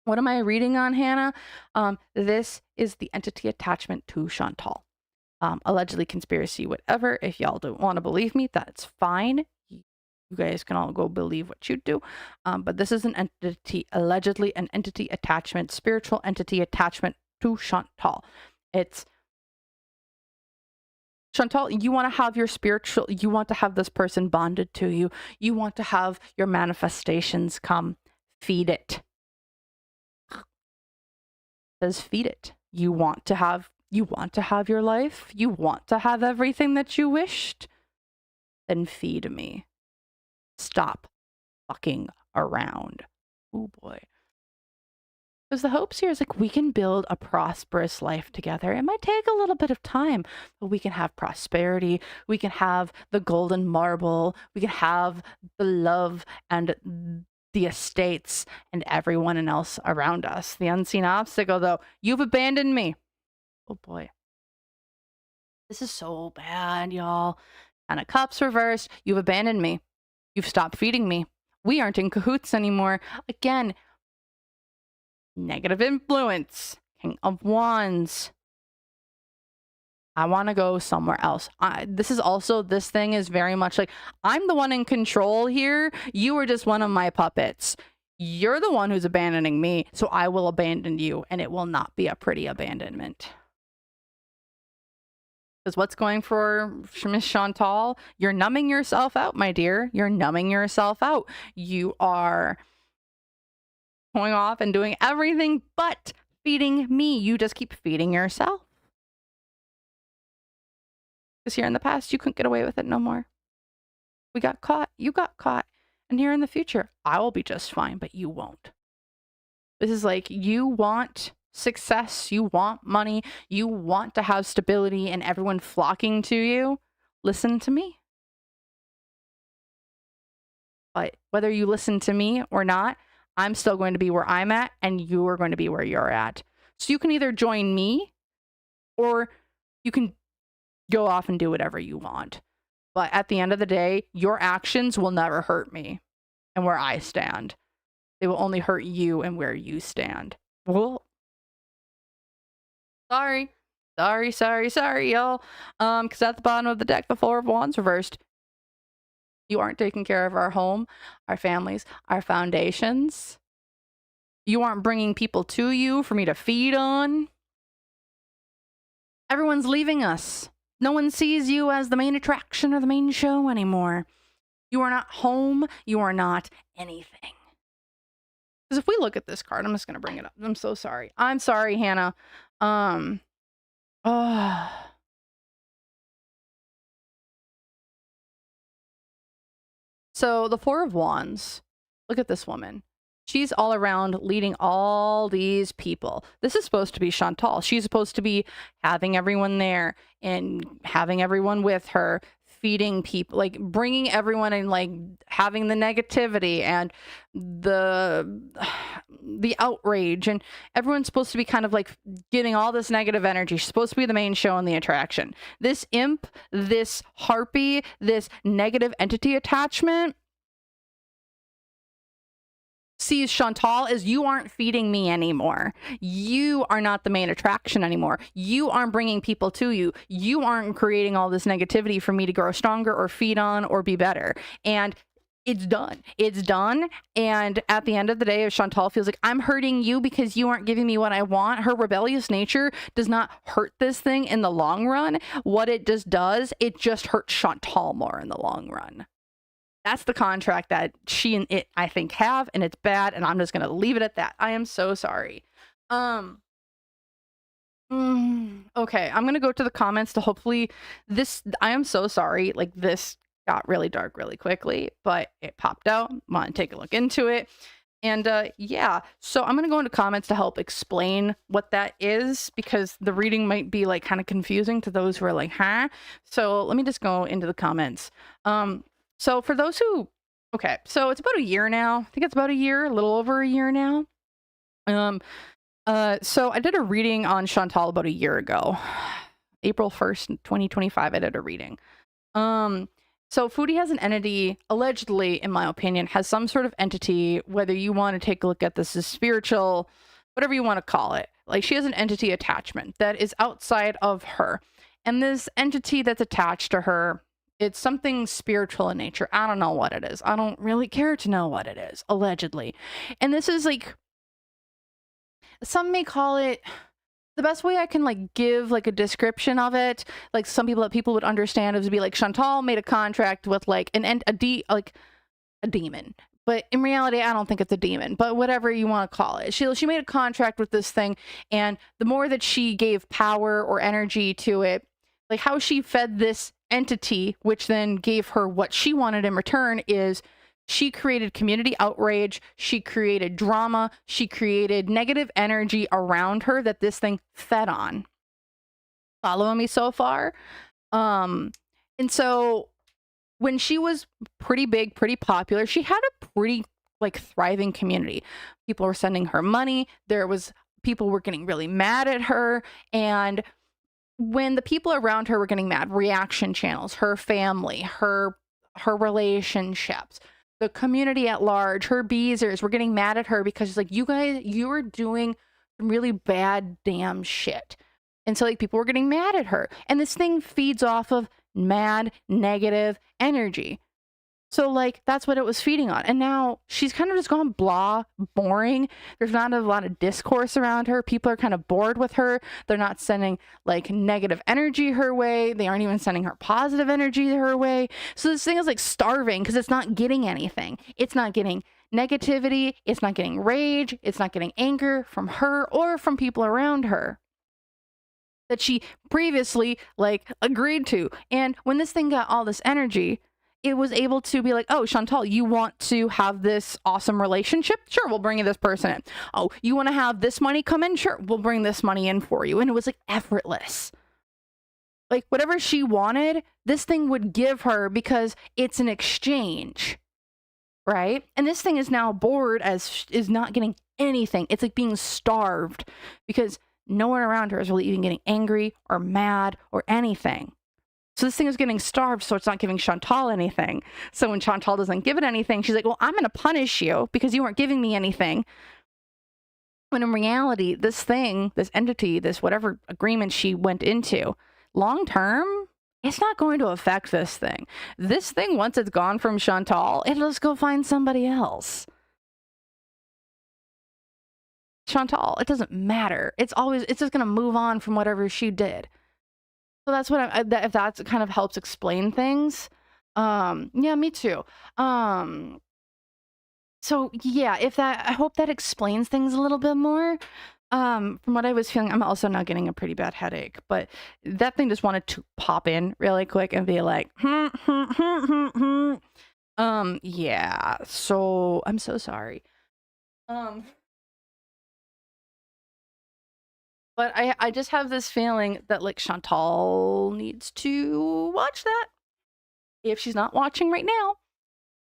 What am I reading on, Hannah? This is the entity attachment to Shantel. Allegedly conspiracy, whatever. If y'all don't want to believe me, that's fine. You guys can all go believe what you do. But this is an entity, allegedly an entity attachment, spiritual entity attachment to Shantel. It's Shantel, you want to have your spiritual, you want to have this person bonded to you. You want to have your manifestations come. Feed it. Says feed it. You want to have your life? You want to have everything that you wished? Then feed me. Stop fucking around. Oh boy. Because the hopes here is like we can build a prosperous life together. It might take a little bit of time, but we can have prosperity. We can have the golden marble. We can have the love and the estates and everyone else around us. The unseen obstacle, though, you've abandoned me. Oh boy. This is so bad, y'all. And a cups reversed. You've abandoned me. You've stopped feeding me. We aren't in cahoots anymore. Again, negative influence. King of Wands. I want to go somewhere else. This thing is very much like, I'm the one in control here. You are just one of my puppets. You're the one who's abandoning me, so I will abandon you, and it will not be a pretty abandonment. Because what's going for Miss Shantel? You're numbing yourself out, my dear. You're numbing yourself out. You are going off and doing everything but feeding me. You just keep feeding yourself. Because here in the past, you couldn't get away with it no more. We got caught. You got caught. And here in the future, I will be just fine, but you won't. This is like, you want success, you want money, you want to have stability and everyone flocking to you. Listen to me. But whether you listen to me or not, I'm still going to be where I'm at and you're going to be where you're at. So you can either join me or you can go off and do whatever you want. But at the end of the day, your actions will never hurt me and where I stand. They will only hurt you and where you stand. Well, sorry, y'all. Because at the bottom of the deck, the Four of Wands reversed. You aren't taking care of our home, our families, our foundations. You aren't bringing people to you for me to feed on. Everyone's leaving us. No one sees you as the main attraction or the main show anymore. You are not home. You are not anything. Because if we look at this card, I'm just going to bring it up. I'm so sorry. I'm sorry, Hannah. So the Four of Wands, look at this woman. She's all around leading all these people. This is supposed to be Shantel. She's supposed to be having everyone there and having everyone with her, feeding people, like bringing everyone and like having the negativity and the outrage, and everyone's supposed to be kind of like getting all this negative energy. She's supposed to be the main show and the attraction. This imp, this harpy, this negative entity attachment sees Shantel as, you aren't feeding me anymore. You are not the main attraction anymore. You aren't bringing people to you. You aren't creating all this negativity for me to grow stronger or feed on or be better. And it's done. It's done. And at the end of the day, if Shantel feels like, I'm hurting you because you aren't giving me what I want, her rebellious nature does not hurt this thing in the long run. What it just does, it just hurts Shantel more in the long run. That's the contract that she and it, I think, have, and it's bad, and I'm just going to leave it at that. I am so sorry. Okay, I'm going to go to the comments to hopefully this, I am so sorry, like this got really dark really quickly, but it popped out. Want to take a look into it. And yeah, so I'm going to go into comments to help explain what that is, because the reading might be like kind of confusing to those who are like, huh? So let me just go into the comments. So for those who, okay, so it's about a year now. I think it's about a year, a little over a year now. So I did a reading on Shantel about a year ago. April 1st, 2025, I did a reading. So Foodie has an entity, allegedly, in my opinion, has some sort of entity, whether you want to take a look at this as spiritual, whatever you want to call it. Like, she has an entity attachment that is outside of her. And this entity that's attached to her, it's something spiritual in nature. I don't know what it is. I don't really care to know what it is, allegedly. And this is like, some may call it, the best way I can like give like a description of it, like some people that people would understand, is to be like, Shantel made a contract with like a demon. But in reality, I don't think it's a demon, but whatever you want to call it. She made a contract with this thing, and the more that she gave power or energy to it, like how she fed this entity, which then gave her what she wanted in return, is she created community outrage, she created drama, she created negative energy around her that this thing fed on. Following me so far? And so when she was pretty big, pretty popular, she had a pretty like thriving community. People were sending her money. People were getting really mad at her, and when the people around her were getting mad, reaction channels, her family, her relationships, the community at large, her beezers were getting mad at her because it's like, you guys, you were doing really bad damn shit. And so like people were getting mad at her. And this thing feeds off of mad, negative energy. So like that's what it was feeding on. And now she's kind of just gone blah, boring. There's not a lot of discourse around her. People are kind of bored with her. They're not sending like negative energy her way. They aren't even sending her positive energy her way. So this thing is like starving because it's not getting anything. It's not getting negativity. It's not getting rage. It's not getting anger from her or from people around her that she previously like agreed to. And when this thing got all this energy, it was able to be like, oh, Chantal, you want to have this awesome relationship? Sure, we'll bring you this person in. Oh, you want to have this money come in? Sure, we'll bring this money in for you. And it was like effortless. Like whatever she wanted, this thing would give her because it's an exchange, right? And this thing is now bored as is not getting anything. It's like being starved because no one around her is really even getting angry or mad or anything. So this thing is getting starved, so it's not giving Chantal anything. So when Chantal doesn't give it anything, she's like, well, I'm going to punish you because you weren't giving me anything. When in reality, this thing, this entity, this whatever agreement she went into, long term, it's not going to affect this thing. This thing, once it's gone from Chantal, it'll just go find somebody else. Chantal, it doesn't matter. It's just going to move on from whatever she did. So that's what if that kind of helps explain things. Yeah, me too. So yeah, I hope that explains things a little bit more. From what I was feeling, I'm also now getting a pretty bad headache, but that thing just wanted to pop in really quick and be like, yeah, so I'm so sorry. But I just have this feeling that like Chantal needs to watch that. If she's not watching right now,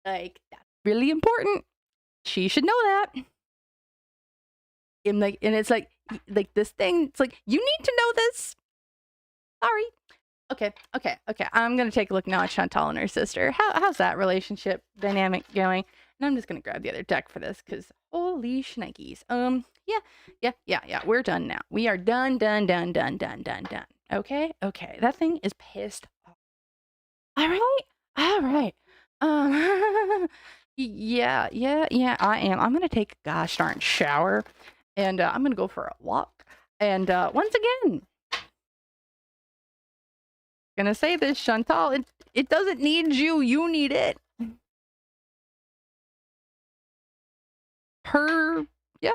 like that's really important. She should know that. And it's like this thing, it's like, you need to know this. Sorry. Okay. I'm gonna take a look now at Chantal and her sister. How's that relationship dynamic going? And I'm just gonna grab the other deck for this because holy shnikes. Yeah. We're done now. We are done. Okay. That thing is pissed off. All right. Yeah, I am. I'm gonna take a gosh darn shower and I'm gonna go for a walk. And once again, gonna say this, Chantal, it doesn't need you, you need it. Yeah.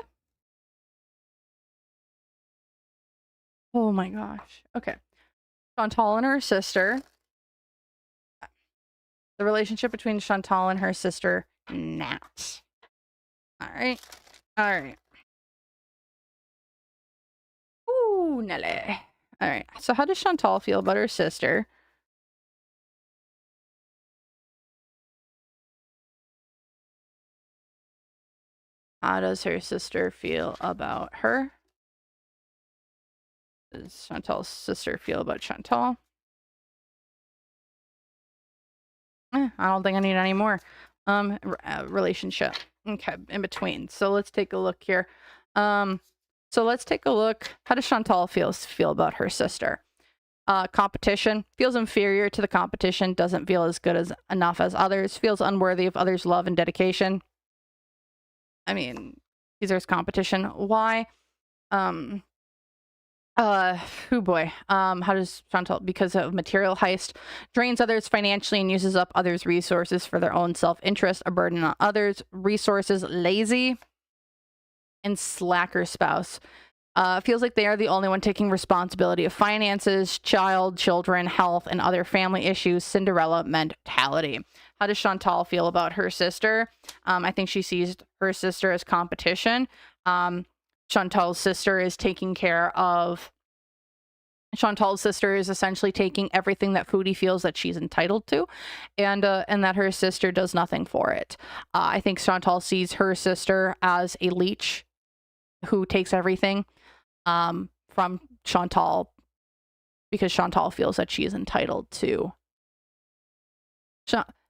Oh my gosh. Okay. Chantal and her sister. The relationship between Chantal and her sister, Nat. All right. Ooh, Nelly. All right. So how does Chantal feel about her sister? How does her sister feel about her? Does Chantal's sister feel about Chantal? I don't think I need any more. Relationship. Okay, in between. So let's take a look here. So let's take a look. How does Chantal feel about her sister? Competition. Feels inferior to the competition. Doesn't feel as good as enough as others. Feels unworthy of others' love and dedication. I mean, there's competition. Why? Oh boy. How does Chantal, because of material heist, drains others financially and uses up others' resources for their own self-interest, a burden on others' resources, lazy, and slacker spouse. Feels like they are the only one taking responsibility of finances, children, health, and other family issues. Cinderella mentality. How does Chantal feel about her sister? I think she sees her sister as competition. Chantal's sister is essentially taking everything that Foodie feels that she's entitled to, and that her sister does nothing for it. I think Chantal sees her sister as a leech who takes everything from Chantal because Chantal feels that she is entitled to.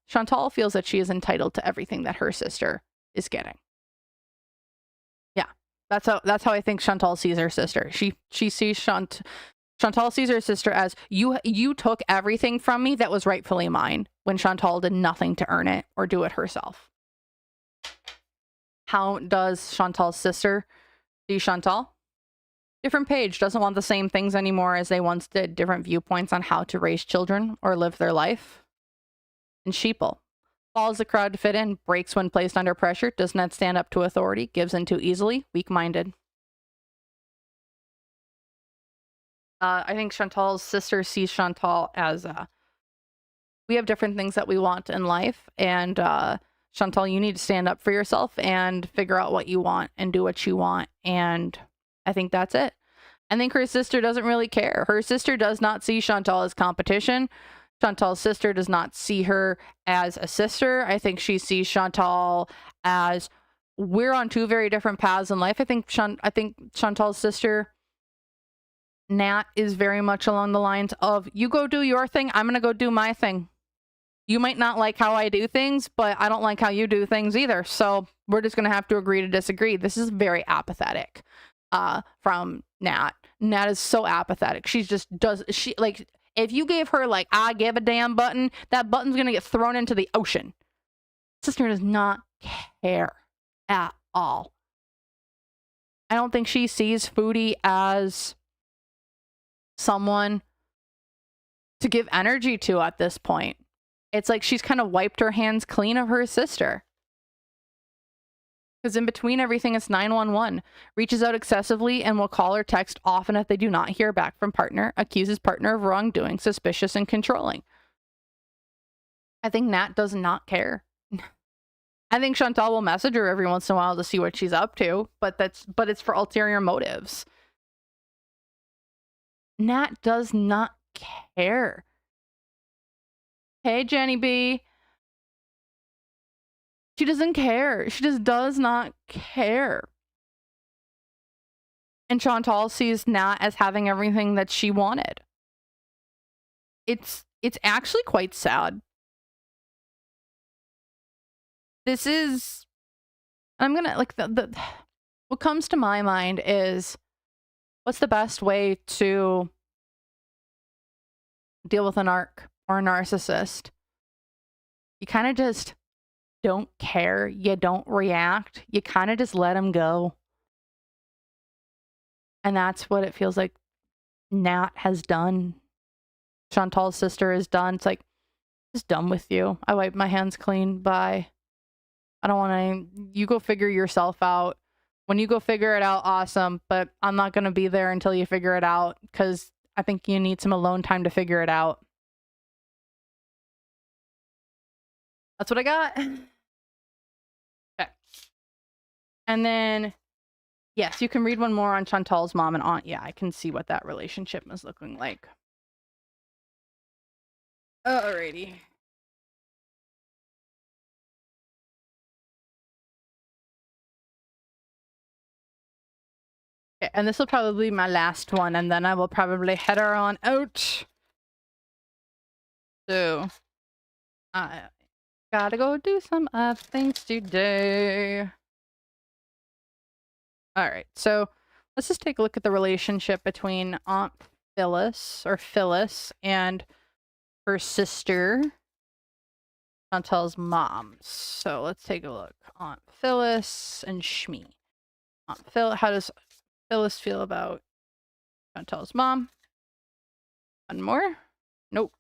Chantal feels that she is entitled to everything that her sister is getting. Yeah, that's how I think Chantal sees her sister. She sees Chantal sees her sister as you took everything from me that was rightfully mine when Chantal did nothing to earn it or do it herself. How does Chantal's sister see Chantal? Different page, doesn't want the same things anymore as they once did. Different viewpoints on how to raise children or live their life. And sheeple. Follows the crowd to fit in, breaks when placed under pressure, does not stand up to authority, gives in too easily, weak-minded. I think Chantal's sister sees Chantal as we have different things that we want in life, and Shantel, you need to stand up for yourself and figure out what you want and do what you want, and I think that's it. I think her sister doesn't really care. Her sister does not see Shantel as competition. Chantal's sister does not see her as a sister. I think she sees Shantel as, we're on two very different paths in life. I think Chantal's sister, Nat, is very much along the lines of, you go do your thing, I'm gonna go do my thing. You might not like how I do things, but I don't like how you do things either. So we're just going to have to agree to disagree. This is very apathetic from Nat. Nat is so apathetic. She just does, like, if you gave her, like, I give a damn button, that button's going to get thrown into the ocean. Sister does not care at all. I don't think she sees Foodie as someone to give energy to at this point. It's like she's kind of wiped her hands clean of her sister. Because in between everything, it's 911. Reaches out excessively and will call or text often if they do not hear back from partner. Accuses partner of wrongdoing, suspicious and controlling. I think Nat does not care. I think Shantel will message her every once in a while to see what she's up to, but it's for ulterior motives. Nat does not care. Hey, Jenny B. She doesn't care. She just does not care. And Shantel sees Nat as having everything that she wanted. It's actually quite sad. This is, I'm gonna, like, what comes to my mind is, what's the best way to deal with an arc or a narcissist? You kind of just don't care. You don't react. You kind of just let them go. And that's what it feels like Nat has done. Chantal's sister is done. It's like, just done with you. I wiped my hands clean. Bye. I don't want to, you go figure yourself out. When you go figure it out, awesome. But I'm not going to be there until you figure it out, because I think you need some alone time to figure it out. That's what I got. Okay. And then, yes, you can read one more on Chantal's mom and aunt. Yeah, I can see what that relationship is looking like. Alrighty. Okay, and this will probably be my last one, and then I will probably head her on out. So, I gotta go do some other things today. Alright, so let's just take a look at the relationship between Aunt Phyllis, or Phyllis, and her sister, Chantel's mom. So let's take a look. Aunt Phyllis and Shmi. Aunt Phil, how does Phyllis feel about Chantel's mom? One more? Nope.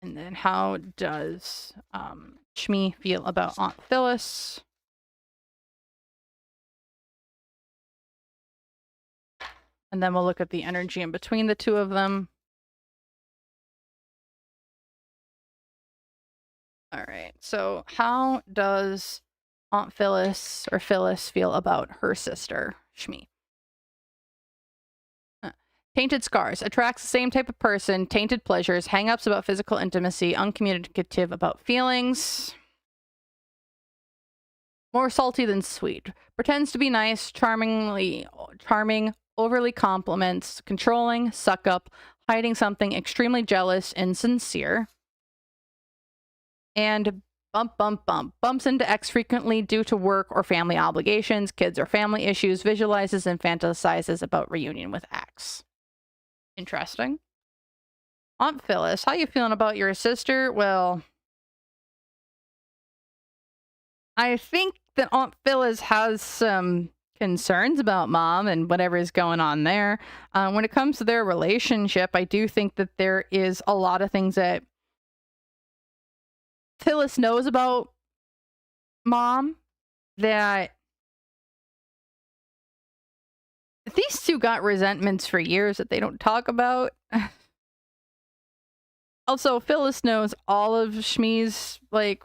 And then how does Shmi feel about Aunt Phyllis? And then we'll look at the energy in between the two of them. All right, so how does Aunt Phyllis, or Phyllis, feel about her sister, Shmi? Tainted scars. Attracts the same type of person. Tainted pleasures. Hang-ups about physical intimacy. Uncommunicative about feelings. More salty than sweet. Pretends to be nice. Charming. Overly compliments. Controlling. Suck up. Hiding something. Extremely jealous. Insincere. And bump. Bumps into ex frequently due to work or family obligations, kids or family issues. Visualizes and fantasizes about reunion with ex. Interesting. Aunt Phyllis, how you feeling about your sister? Well, I think that Aunt Phyllis has some concerns about mom and whatever is going on there. When it comes to their relationship, I do think that there is a lot of things that Phyllis knows about mom that these two got resentments for years that they don't talk about. A Also, Phyllis knows all of Shmi's, like,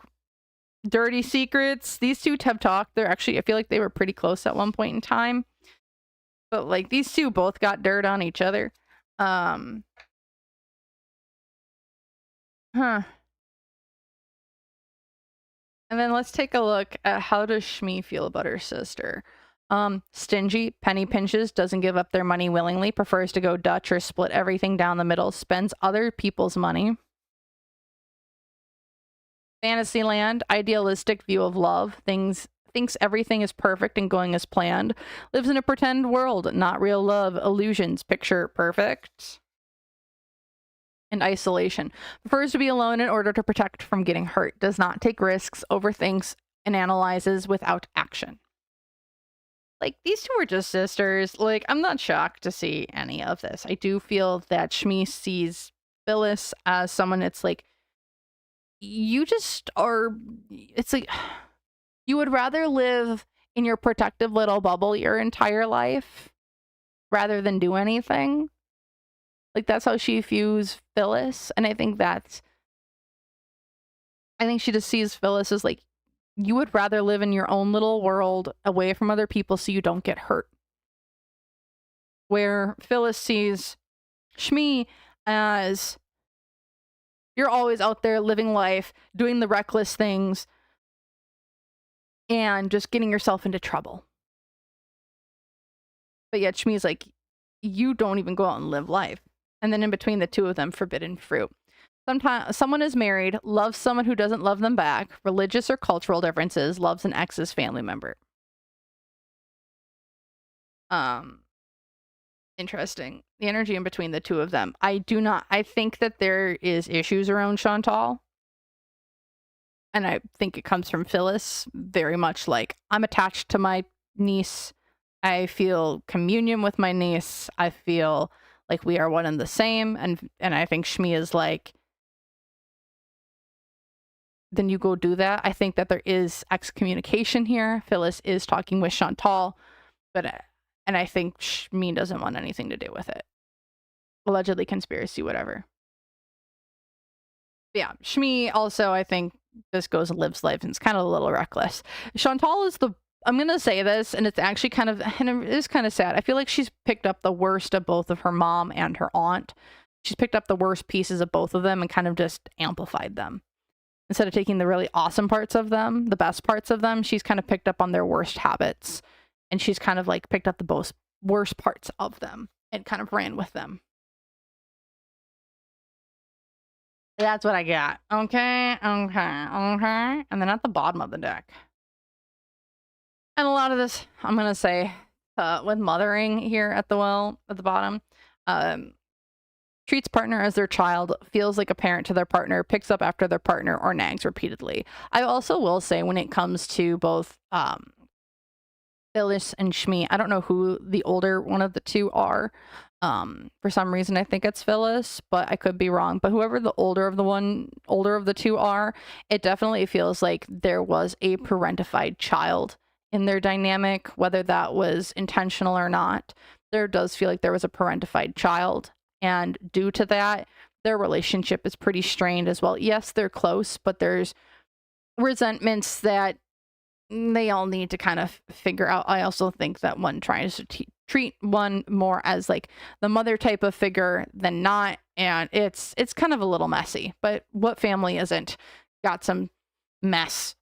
dirty secrets. These two have talked. They're actually, I feel like they were pretty close at one point in time. But, like, these two both got dirt on each other. Huh. And then let's take a look at how does Shmi feel about her sister. Stingy, penny pinches, doesn't give up their money willingly, prefers to go Dutch or split everything down the middle, spends other people's money. Fantasyland, idealistic view of love, thinks everything is perfect and going as planned, lives in a pretend world, not real love, illusions, picture perfect. And isolation, prefers to be alone in order to protect from getting hurt, does not take risks, overthinks, and analyzes without action. Like, these two are just sisters. Like, I'm not shocked to see any of this. I do feel that Shmi sees Phyllis as someone that's like, you just are, it's like, you would rather live in your protective little bubble your entire life rather than do anything. Like, that's how she views Phyllis. And I think she just sees Phyllis as like, you would rather live in your own little world away from other people so you don't get hurt. Where Phyllis sees Shmi as, you're always out there living life, doing the reckless things, and just getting yourself into trouble. But yet Shmi's like, you don't even go out and live life. And then in between the two of them, forbidden fruit. Sometimes someone is married, loves someone who doesn't love them back, religious or cultural differences, loves an ex's family member. Interesting. The energy in between the two of them. I think that there is issues around Shantel. And I think it comes from Phyllis, very much like, I'm attached to my niece. I feel communion with my niece. I feel like we are one and the same. And I think Shmi is like, then you go do that. I think that there is excommunication here. Phyllis is talking with Shantel, and I think Shmi doesn't want anything to do with it. Allegedly conspiracy, whatever. But yeah, Shmi also, I think, just goes and lives life, and it's kind of a little reckless. Shantel is I'm going to say this, and it's actually and it is kind of sad. I feel like she's picked up the worst of both of her mom and her aunt. She's picked up the worst pieces of both of them and kind of just amplified them. Instead of taking the really awesome parts of them, the best parts of them, she's kind of picked up on their worst habits. And she's kind of like picked up the worst parts of them and kind of ran with them. That's what I got. Okay. And then at the bottom of the deck. And a lot of this, I'm going to say, with mothering here at the bottom, treats partner as their child, feels like a parent to their partner, picks up after their partner, or nags repeatedly. I also will say, when it comes to both Phyllis and Shmi, I don't know who the older one of the two are. For some reason, I think it's Phyllis, but I could be wrong. But whoever the older of the two are, it definitely feels like there was a parentified child in their dynamic, whether that was intentional or not. There does feel like there was a parentified child. And due to that, their relationship is pretty strained as well. Yes, they're close, but there's resentments that they all need to kind of figure out. I also think that one tries to treat one more as like the mother type of figure than not. And it's kind of a little messy, but what family isn't got some mess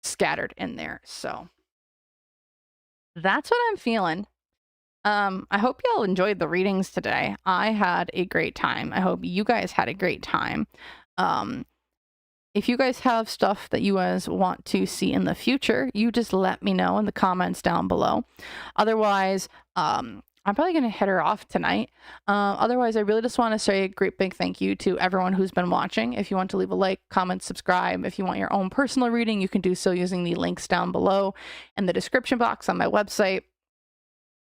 scattered in there? So that's what I'm feeling. I hope y'all enjoyed the readings today. I had a great time. I hope you guys had a great time. If you guys have stuff that you guys want to see in the future, you just let me know in the comments down below. Otherwise, I'm probably going to head her off tonight. Otherwise, I really just want to say a great big thank you to everyone who's been watching. If you want to leave a like, comment, subscribe. If you want your own personal reading, you can do so using the links down below in the description box on my website.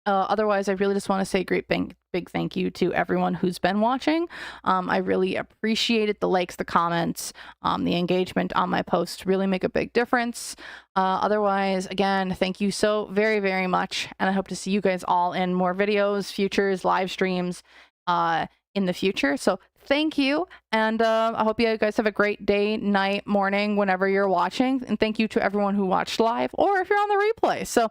Otherwise, I really just want to say a great big thank you to everyone who's been watching. I really appreciate it. The likes, the comments, the engagement on my posts really make a big difference. Otherwise, again, thank you so very, very much. And I hope to see you guys all in more videos, futures, live streams in the future. So thank you. And I hope you guys have a great day, night, morning, whenever you're watching. And thank you to everyone who watched live or if you're on the replay. So